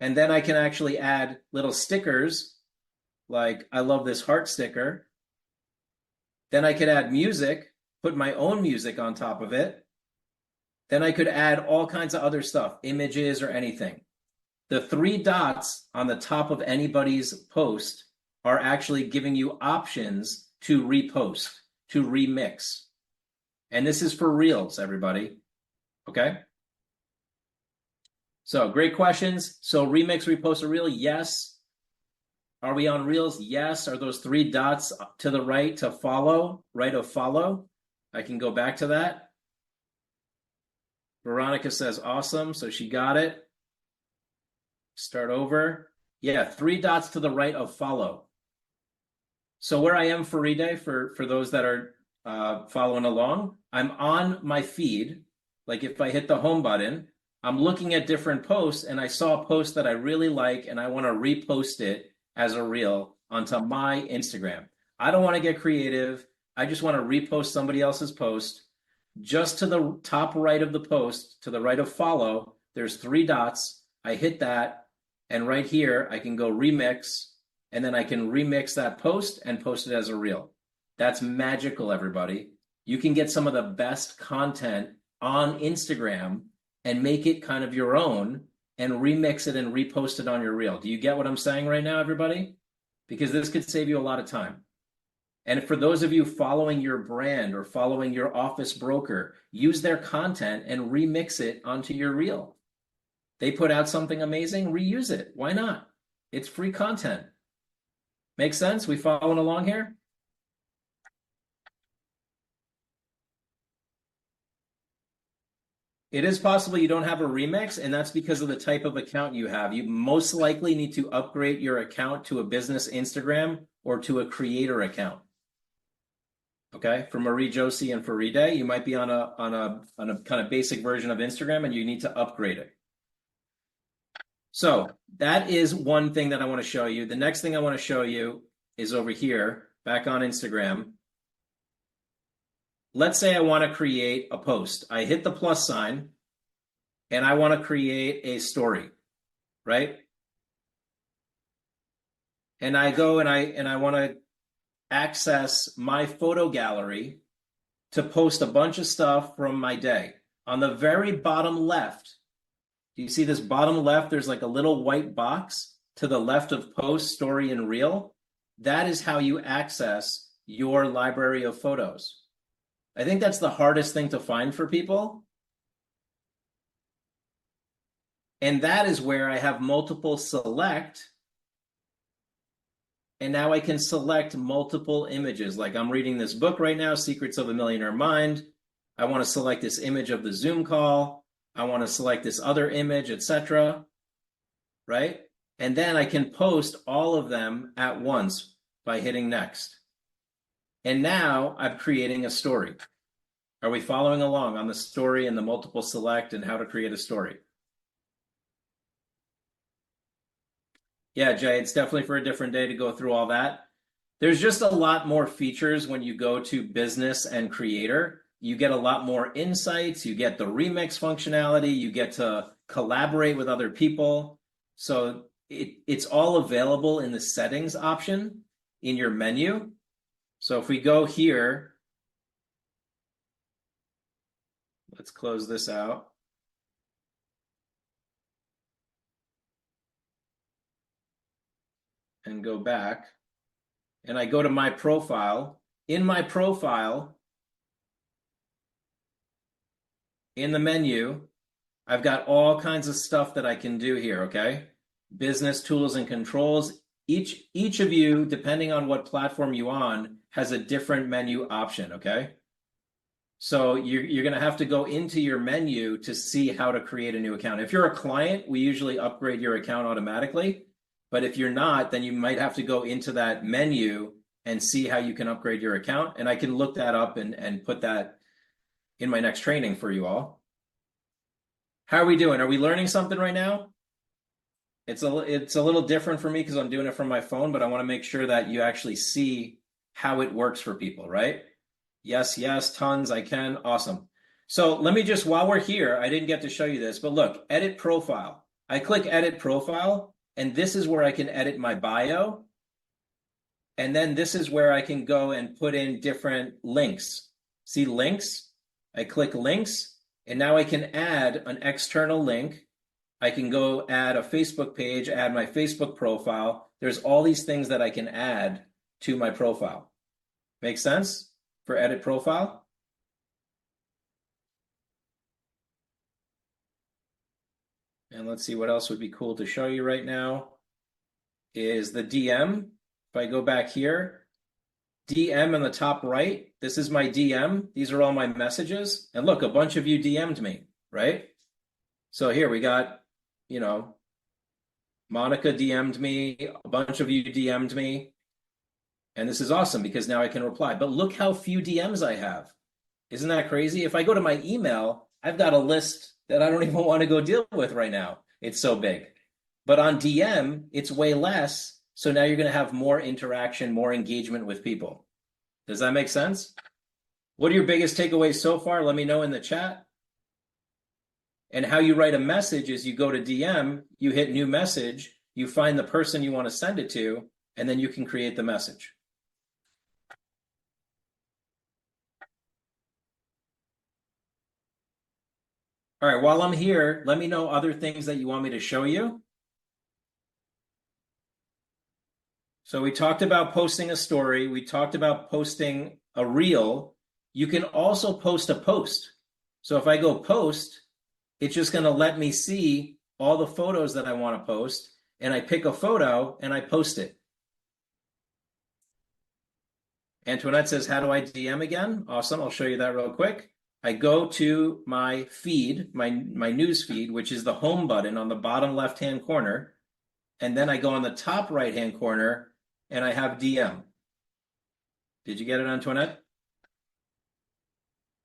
And then I can actually add little stickers like, I love this heart sticker. Then I could add music, put my own music on top of it. Then I could add all kinds of other stuff, images or anything. The 3 dots on the top of anybody's post are actually giving you options to repost, to remix. And this is for reels, everybody. Okay? So great questions. So remix, repost, a reel? Yes. Are we on reels? Yes. Are those 3 dots to the right to follow, right of follow? I can go back to that. Veronica says awesome. So she got it. start over. Yeah, 3 dots to the right of follow. So where I am for Ride, for those that are following along, I'm on my feed. Like if I hit the home button, I'm looking at different posts and I saw a post that I really like and I want to repost it as a reel onto my Instagram. I don't want to get creative. I just want to repost somebody else's post. Just to the top right of the post, to the right of follow, there's 3 dots. I hit that, and right here I can go remix, and then I can remix that post and post it as a reel. That's magical, everybody. You can get some of the best content on Instagram and make it kind of your own and remix it and repost it on your reel. Do you get what I'm saying right now, everybody? Because this could save you a lot of time. And for those of you following your brand or following your office broker, use their content and remix it onto your reel. They put out something amazing, reuse it. Why not? It's free content. Make sense? We following along here? It is possible you don't have a remix, and that's because of the type of account you have. You most likely need to upgrade your account to a business Instagram or to a creator account. Okay, for Marie Josie and for Ride, you might be on a kind of basic version of Instagram and you need to upgrade it. So that is one thing that I want to show you. The next thing I want to show you is over here, back on Instagram. Let's say I want to create a post. I hit the plus sign and I want to create a story, right? And I go and I want to access my photo gallery to post a bunch of stuff from my day. On the very bottom left, do you see this bottom left? There's like a little white box to the left of post, story, and reel. That is how you access your library of photos. I think that's the hardest thing to find for people. And that is where I have multiple select. And now I can select multiple images. Like I'm reading this book right now, Secrets of a Millionaire Mind. I want to select this image of the Zoom call. I want to select this other image, etc. Right? And then I can post all of them at once by hitting next. And now I'm creating a story. Are we following along on the story and the multiple select and how to create a story? Yeah, Jay, it's definitely for a different day to go through all that. There's just a lot more features when you go to business and creator. You get a lot more insights. You get the remix functionality. You get to collaborate with other people. So it's all available in the settings option in your menu. So if we go here, let's close this out. And go back. And I go to my profile. In my profile, in the menu, I've got all kinds of stuff that I can do here, okay? Business tools and controls. Each of you, depending on what platform you're on, has a different menu option, okay? So you're going to have to go into your menu to see how to create a new account. If you're a client, we usually upgrade your account automatically. But if you're not, then you might have to go into that menu and see how you can upgrade your account. And I can look that up and put that in my next training for you all. How are we doing? Are we learning something right now? It's a little different for me because I'm doing it from my phone, but I want to make sure that you actually see how it works for people, right? Yes, tons, I can. Awesome. So let me just, while we're here, I didn't get to show you this, but look, edit profile. I click edit profile, and this is where I can edit my bio. And then this is where I can go and put in different links. See links? I click links, and now I can add an external link. I can go add a Facebook page, add my Facebook profile. There's all these things that I can add to my profile. Make sense for edit profile? And let's see what else would be cool to show you right now is the DM. If I go back here, DM in the top right, this is my DM. These are all my messages. And look, a bunch of you DM'd me, right? So here we got, Monica DM'd me, a bunch of you DM'd me, and this is awesome because now I can reply. But look how few DMs I have. Isn't that crazy? If I go to my email, I've got a list that I don't even want to go deal with right now. It's so big. But on DM, it's way less. So now you're going to have more interaction, more engagement with people. Does that make sense? What are your biggest takeaways so far? Let me know in the chat. And how you write a message is you go to DM, you hit new message, you find the person you want to send it to, and then you can create the message. All right, while I'm here, let me know other things that you want me to show you. So we talked about posting a story. We talked about posting a reel. You can also post a post. So if I go post, it's just going to let me see all the photos that I want to post. And I pick a photo and I post it. Antoinette says, how do I DM again? Awesome. I'll show you that real quick. I go to my feed, my news feed, which is the home button on the bottom left-hand corner. And then I go on the top right-hand corner and I have DM. Did you get it, Antoinette?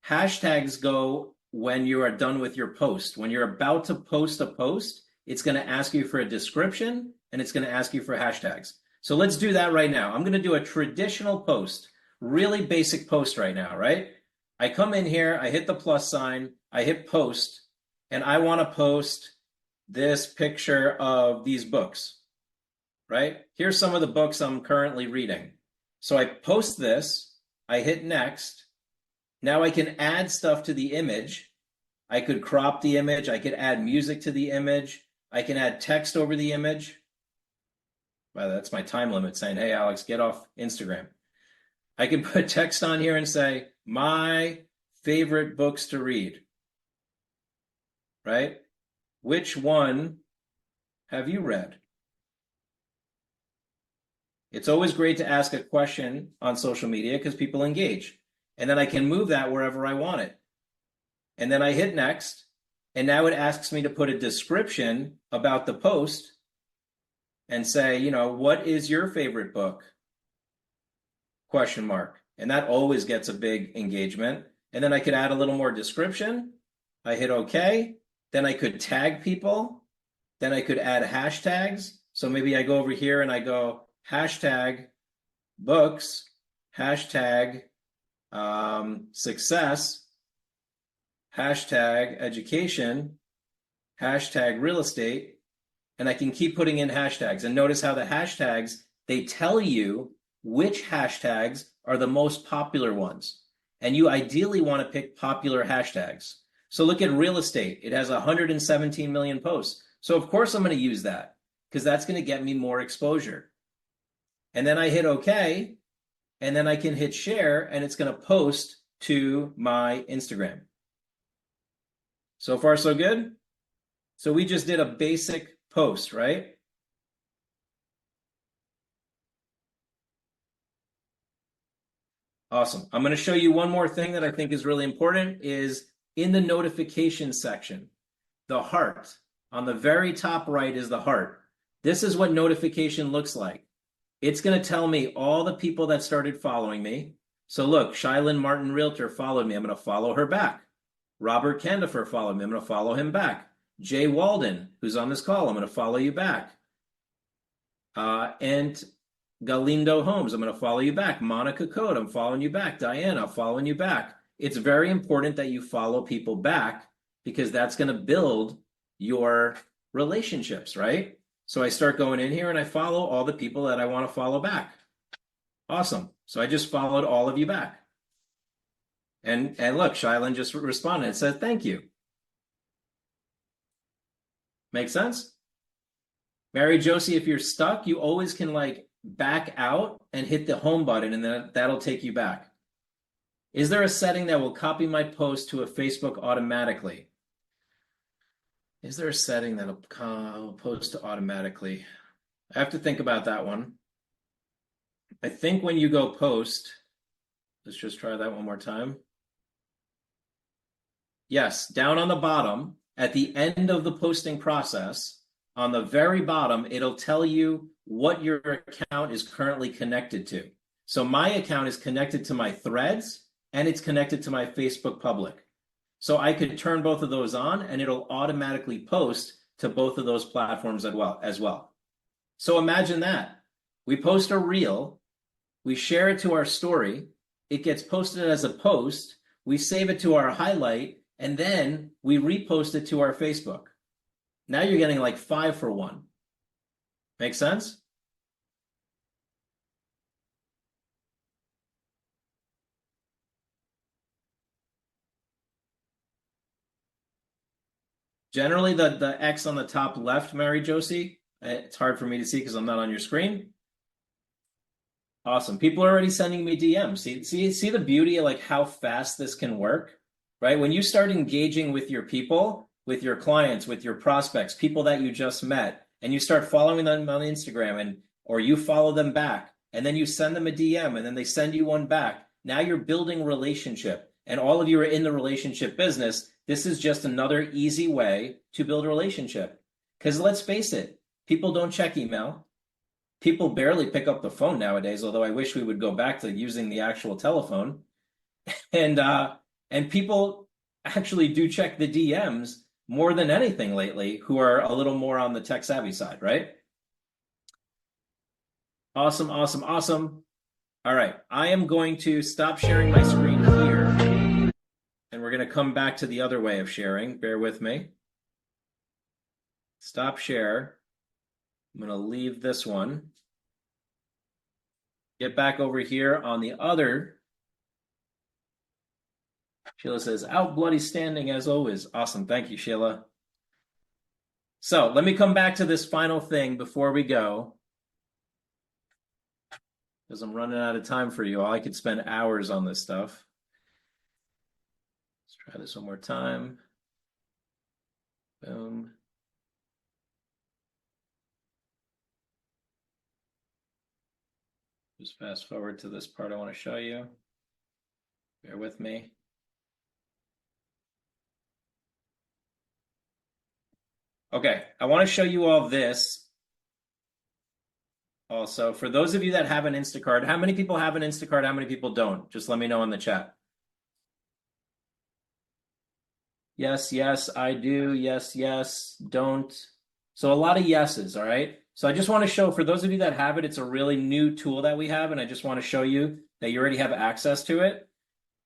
Hashtags go when you are done with your post. When you're about to post a post, it's going to ask you for a description and it's going to ask you for hashtags. So let's do that right now. I'm going to do a traditional post, really basic post right now, right? I come in here, I hit the plus sign, I hit post, and I want to post this picture of these books, right? Here's some of the books I'm currently reading. So I post this, I hit next. Now I can add stuff to the image. I could crop the image. I could add music to the image. I can add text over the image. Well, that's my time limit saying, hey, Alex, get off Instagram. I can put text on here and say, my favorite books to read, right? Which one have you read? It's always great to ask a question on social media because people engage. And then I can move that wherever I want it. And then I hit next. And now it asks me to put a description about the post and say, you know, what is your favorite book? Question mark. And that always gets a big engagement. And then I could add a little more description. I hit OK. Then I could tag people. Then I could add hashtags. So maybe I go over here and I go hashtag books, hashtag success, hashtag education, hashtag real estate, and I can keep putting in hashtags. And notice how the hashtags, they tell you which hashtags are the most popular ones. And you ideally want to pick popular hashtags. So look at real estate. It has 117 million posts. So of course I'm going to use that because that's going to get me more exposure. And then I hit OK, and then I can hit share, and it's going to post to my Instagram. So far, so good? So we just did a basic post, right? Awesome. I'm going to show you one more thing that I think is really important is in the notification section, the heart. On the very top right is the heart. This is what notification looks like. It's going to tell me all the people that started following me. So look, Shylin Martin Realtor followed me. I'm going to follow her back. Robert Candifer followed me. I'm going to follow him back. Jay Walden, who's on this call, I'm going to follow you back. And Galindo Holmes, I'm going to follow you back. Monica Code, I'm following you back. Diana, I'm following you back. It's very important that you follow people back because that's going to build your relationships, right? So I start going in here and I follow all the people that I want to follow back. Awesome. So I just followed all of you back. And look, Shylin just responded and said, thank you. Make sense? Mary Josie, if you're stuck, you always can like back out and hit the home button and then that'll take you back. Is there a setting that will copy my post to a Facebook automatically? Is there a setting that'll post to automatically? I have to think about that one. I think when you go post, let's just try that one more time. Yes, down on the bottom, at the end of the posting process, on the very bottom, it'll tell you what your account is currently connected to. So my account is connected to my threads and it's connected to my Facebook public. So I could turn both of those on and it'll automatically post to both of those platforms as well. So imagine that. We post a reel, we share it to our story, it gets posted as a post, we save it to our highlight, and then we repost it to our Facebook. Now you're getting like 5 for 1. Make sense? Generally, the X on the top left, Mary Josie, it's hard for me to see because I'm not on your screen. Awesome. People are already sending me DMs. See the beauty of like how fast this can work, right? When you start engaging with your people, with your clients, with your prospects, people that you just met, and you start following them on Instagram or you follow them back, and then you send them a DM and then they send you one back. Now you're building relationship, and all of you are in the relationship business. This is just another easy way to build a relationship. Because let's face it, people don't check email. People barely pick up the phone nowadays, although I wish we would go back to using the actual telephone. And people actually do check the DMs more than anything lately, who are a little more on the tech savvy side, right? Awesome, awesome, awesome. All right, I am going to stop sharing my screen here, and we're going to come back to the other way of sharing. Bear with me. Stop share. I'm going to leave this one. Get back over here on the other. Sheila says, out bloody standing as always. Awesome. Thank you, Sheila. So let me come back to this final thing before we go, because I'm running out of time for you all. I could spend hours on this stuff. Let's try this one more time. Boom. Just fast forward to this part I want to show you. Bear with me. Okay, I want to show you all this. Also, for those of you that have an Instacart, how many people have an Instacart? How many people don't? Just let me know in the chat. Yes, yes, I do. Yes, yes, don't. So a lot of yeses, all right? So I just want to show, for those of you that have it, it's a really new tool that we have, and I just want to show you that you already have access to it.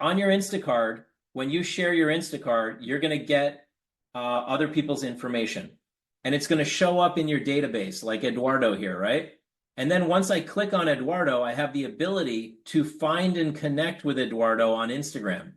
On your Instacart, when you share your Instacart, you're going to get other people's information. And it's going to show up in your database, like Eduardo here, right? And then once I click on Eduardo, I have the ability to find and connect with Eduardo on Instagram.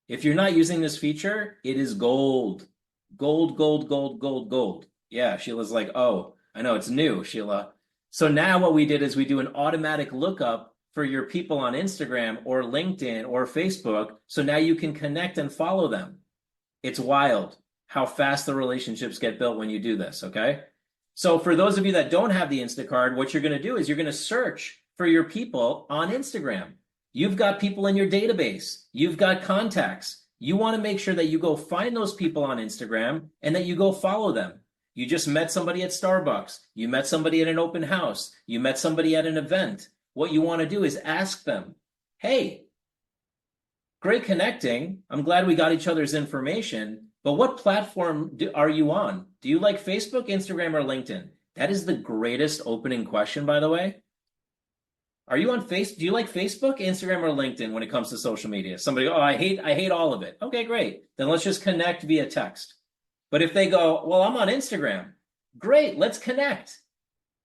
If you're not using this feature, it is gold. Gold, gold, gold, gold, gold. Yeah, Sheila's like, oh, I know it's new, Sheila. So now what we did is we do an automatic lookup for your people on Instagram or LinkedIn or Facebook. So now you can connect and follow them. It's wild how fast the relationships get built when you do this, okay? So for those of you that don't have the Instacart, what you're going to do is you're going to search for your people on Instagram. You've got people in your database. You've got contacts. You want to make sure that you go find those people on Instagram and that you go follow them. You just met somebody at Starbucks. You met somebody at an open house. You met somebody at an event. What you want to do is ask them, hey, great connecting. I'm glad we got each other's information, but what platform are you on? Do you like Facebook, Instagram, or LinkedIn? That is the greatest opening question, by the way. Are you on Facebook? Do you like Facebook, Instagram, or LinkedIn when it comes to social media? Somebody, oh, I hate all of it. Okay, great. Then let's just connect via text. But if they go, well, I'm on Instagram. Great, let's connect.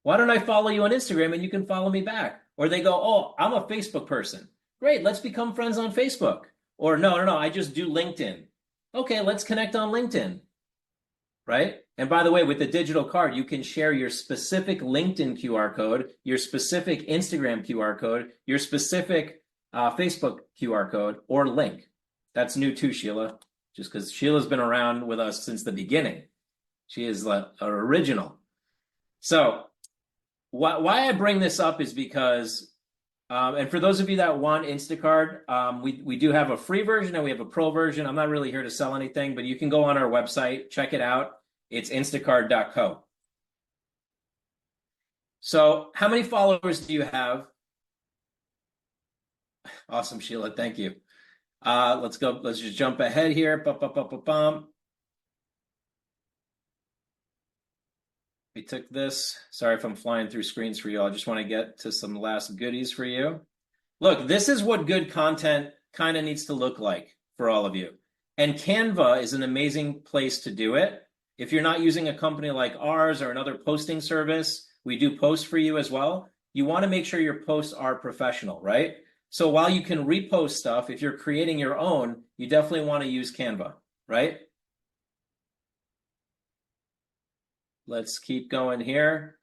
Why don't I follow you on Instagram and you can follow me back? Or they go, oh, I'm a Facebook person. Great, let's become friends on Facebook. Or no, I just do LinkedIn. Okay, let's connect on LinkedIn, right? And by the way, with the digital card, you can share your specific LinkedIn QR code, your specific Instagram QR code, your specific Facebook QR code, or link. That's new too, Sheila, just because Sheila's been around with us since the beginning. She is an original. So why I bring this up is because, and for those of you that want Instacart, we do have a free version and we have a pro version. I'm not really here to sell anything, but you can go on our website, check it out. It's instacart.co. So how many followers do you have? Awesome, Sheila. Thank you. Let's go. Let's just jump ahead here. Bum. We took this. Sorry if I'm flying through screens for you. I just want to get to some last goodies for you. Look, this is what good content kind of needs to look like for all of you. And Canva is an amazing place to do it. If you're not using a company like ours or another posting service, we do post for you as well. You want to make sure your posts are professional, right? So while you can repost stuff, if you're creating your own, you definitely want to use Canva, right? Let's keep going here.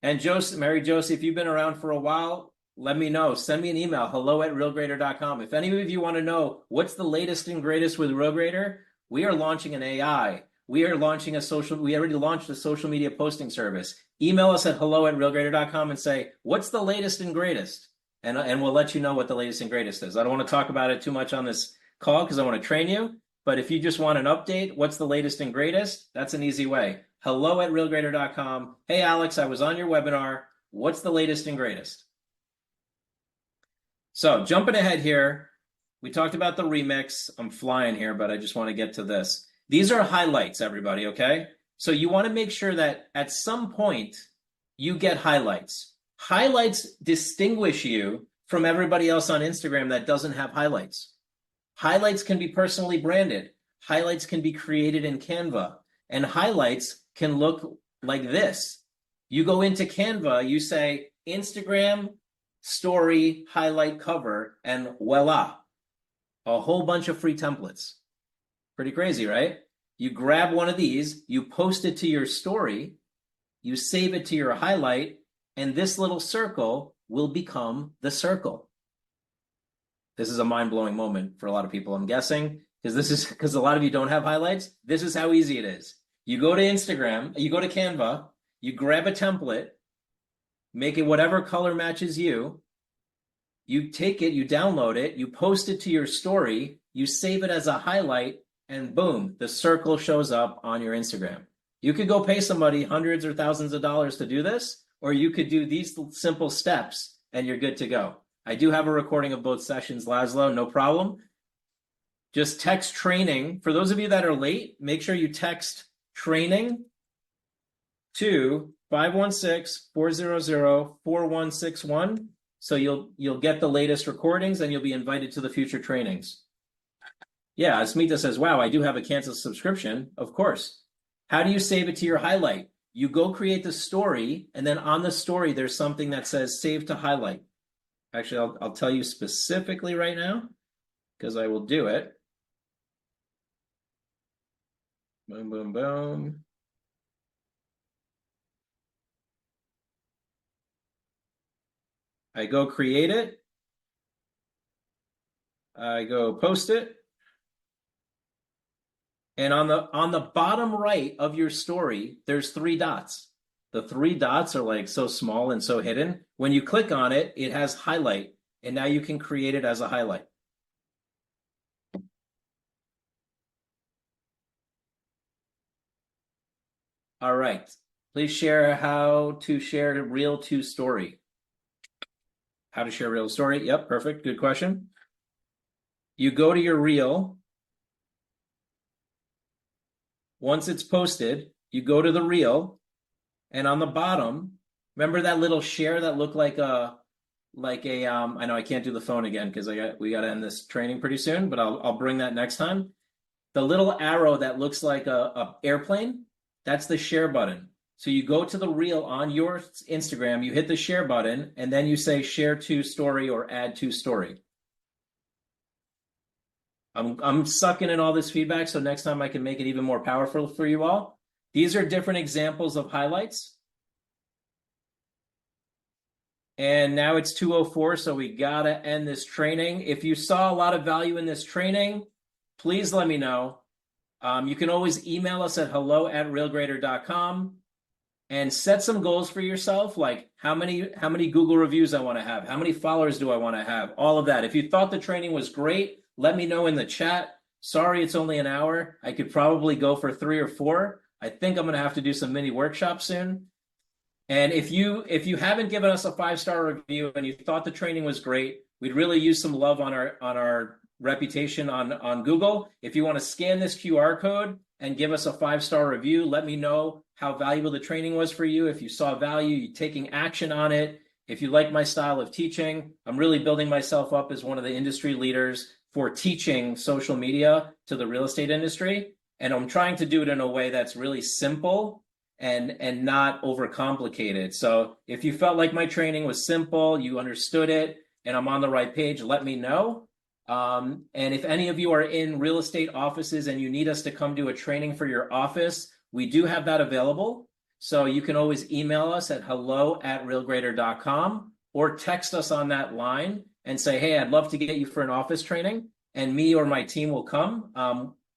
And Joseph, Mary Josie, if you've been around for a while, let me know. Send me an email, hello@realgrader.com. If any of you want to know what's the latest and greatest with RealGrader, we are launching an AI. We are launching we already launched a social media posting service. Email us at hello@realgrader.com and say, what's the latest and greatest? And we'll let you know what the latest and greatest is. I don't want to talk about it too much on this call because I want to train you. But if you just want an update, what's the latest and greatest? That's an easy way. hello@realgrader.com. Hey, Alex, I was on your webinar. What's the latest and greatest? So jumping ahead here, we talked about the remix. I'm flying here, but I just want to get to this. These are highlights, everybody, okay? So you want to make sure that at some point you get highlights. Highlights distinguish you from everybody else on Instagram that doesn't have highlights. Highlights can be personally branded. Highlights can be created in Canva. And highlights can look like this. You go into Canva, you say Instagram story highlight cover, and voila, a whole bunch of free templates. Pretty crazy, right? You grab one of these, you post it to your story, you save it to your highlight, and this little circle will become the circle. This is a mind-blowing moment for a lot of people, I'm guessing, because a lot of you don't have highlights. This is how easy it is. You go to Instagram, you go to Canva, you grab a template, make it whatever color matches you. You take it, you download it, you post it to your story, you save it as a highlight, and boom, the circle shows up on your Instagram. You could go pay somebody hundreds or thousands of dollars to do this, or you could do these simple steps and you're good to go. I do have a recording of both sessions, Laszlo, no problem. Just text training. For those of you that are late, make sure you text training to 516-400-4161. So you'll get the latest recordings and you'll be invited to the future trainings. Yeah, Asmita says, wow, I do have a canceled subscription. Of course. How do you save it to your highlight? You go create the story, and then on the story, there's something that says save to highlight. Actually, I'll tell you specifically right now, because I will do it. Boom, boom, boom. I go create it. I go post it. And on the bottom right of your story, there's 3 dots. The 3 dots are like so small and so hidden. When you click on it, it has highlight, and now you can create it as a highlight. All right. Please share how to share a reel to story. How to share a reel story. Yep, perfect. Good question. You go to your reel. Once it's posted, you go to the reel, and on the bottom, remember that little share that looked like a I know I can't do the phone again because we got to end this training pretty soon, but I'll bring that next time. The little arrow that looks like a airplane, that's the share button. So you go to the reel on your Instagram, you hit the share button, and then you say share to story or add to story. I'm sucking in all this feedback, so next time I can make it even more powerful for you all. These are different examples of highlights. And now it's 2:04, so we gotta end this training. If you saw a lot of value in this training, please let me know. You can always email us at hello@realgrader.com and set some goals for yourself, like how many Google reviews I want to have, how many followers do I want to have, all of that. If you thought the training was great, let me know in the chat. Sorry, it's only an hour. I could probably go for 3 or 4. I think I'm going to have to do some mini workshops soon. And if you haven't given us a 5-star review and you thought the training was great, we'd really use some love on our reputation on Google. If you want to scan this QR code and give us a 5-star review, let me know how valuable the training was for you. If you saw value, you taking action on it. If you like my style of teaching, I'm really building myself up as one of the industry leaders for teaching social media to the real estate industry. And I'm trying to do it in a way that's really simple and not overcomplicated. So if you felt like my training was simple, you understood it, and I'm on the right page, let me know. And if any of you are in real estate offices and you need us to come do a training for your office, we do have that available. So you can always email us at hello@realgrader.com or text us on that line and say, hey, I'd love to get you for an office training. And me or my team will come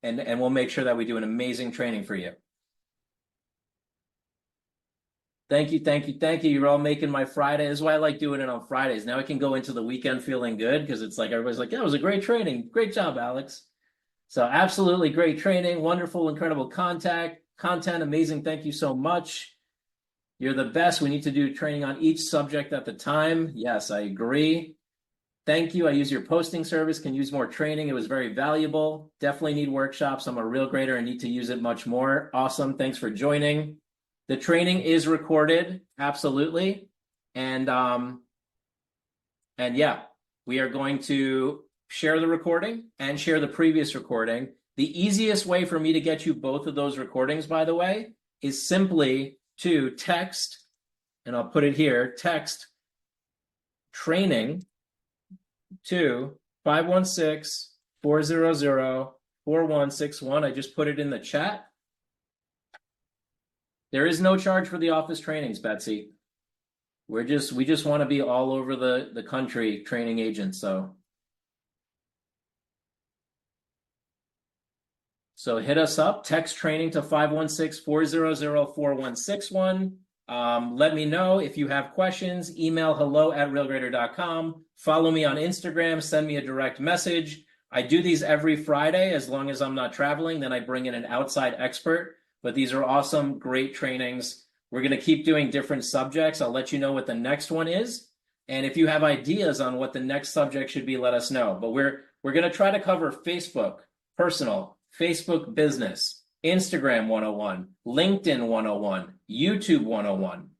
and we'll make sure that we do an amazing training for you. Thank you, thank you, thank you. You're all making my Friday. This is why I like doing it on Fridays. Now I can go into the weekend feeling good because it's like everybody's like, yeah, it was a great training. Great job, Alex. So absolutely great training. Wonderful, incredible content, amazing. Thank you so much. You're the best. We need to do training on each subject at the time. Yes, I agree. Thank you. I use your posting service, can use more training. It was very valuable. Definitely need workshops. I'm a real grader and need to use it much more. Awesome. Thanks for joining. The training is recorded, absolutely. And yeah, we are going to share the recording and share the previous recording. The easiest way for me to get you both of those recordings, by the way, is simply to text, and I'll put it here, text training to 516-400-4161. I just put it in the chat. There is no charge for the office trainings, Betsy. We just want to be all over the country training agents. So hit us up, text training to 516-400-4161. Let me know if you have questions. Email hello@realgrader.com. Follow me on Instagram. Send me a direct message. I do these every Friday as long as I'm not traveling. Then I bring in an outside expert. But these are awesome, great trainings. We're going to keep doing different subjects. I'll let you know what the next one is. And if you have ideas on what the next subject should be, let us know. But we're going to try to cover Facebook, personal, Facebook business, Instagram 101, LinkedIn 101, YouTube 101.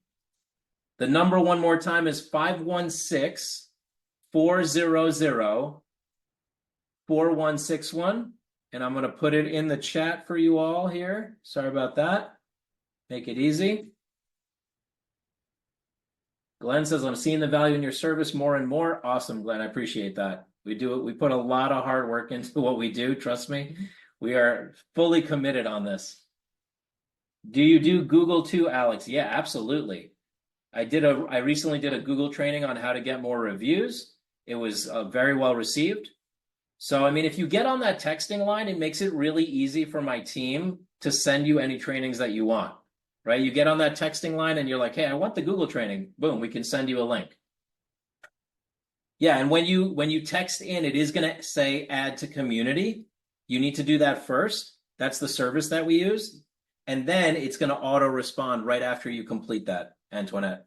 The number one more time is 516-400-4161. And I'm going to put it in the chat for you all here. Sorry about that. Make it easy. Glenn says, I'm seeing the value in your service more and more. Awesome, Glenn. I appreciate that. We do it. We put a lot of hard work into what we do. Trust me. We are fully committed on this. Do you do Google too, Alex? Yeah, absolutely. I recently did a Google training on how to get more reviews. It was very well received. So, I mean, if you get on that texting line, it makes it really easy for my team to send you any trainings that you want, right? You get on that texting line and you're like, hey, I want the Google training. Boom, we can send you a link. Yeah, and when you text in, it is going to say add to community. You need to do that first. That's the service that we use. And then it's going to auto respond right after you complete that, Antoinette.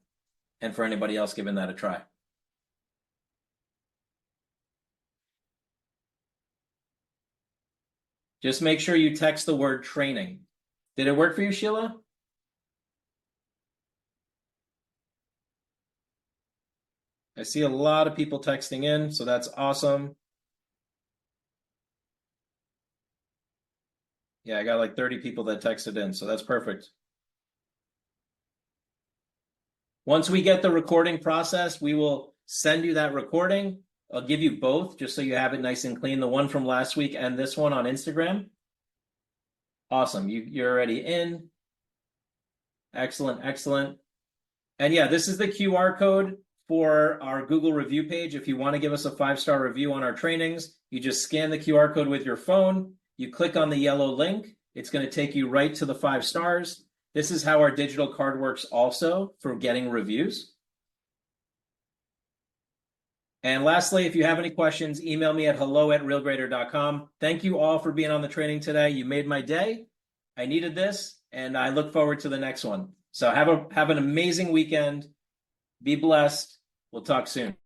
And for anybody else giving that a try. Just make sure you text the word training. Did it work for you, Sheila? I see a lot of people texting in, so that's awesome. Yeah, I got like 30 people that texted in, so that's perfect. Once we get the recording processed, we will send you that recording. I'll give you both just so you have it nice and clean, the one from last week and this one on Instagram. Awesome. You're already in. Excellent, excellent. And yeah, this is the QR code for our Google review page. If you want to give us a 5-star review on our trainings, you just scan the QR code with your phone. You click on the yellow link. It's going to take you right to the 5 stars. This is how our digital card works also for getting reviews. And lastly, if you have any questions, email me at hello@realgrader.com. Thank you all for being on the training today. You made my day. I needed this. and I look forward to the next one. So have an amazing weekend. Be blessed. We'll talk soon.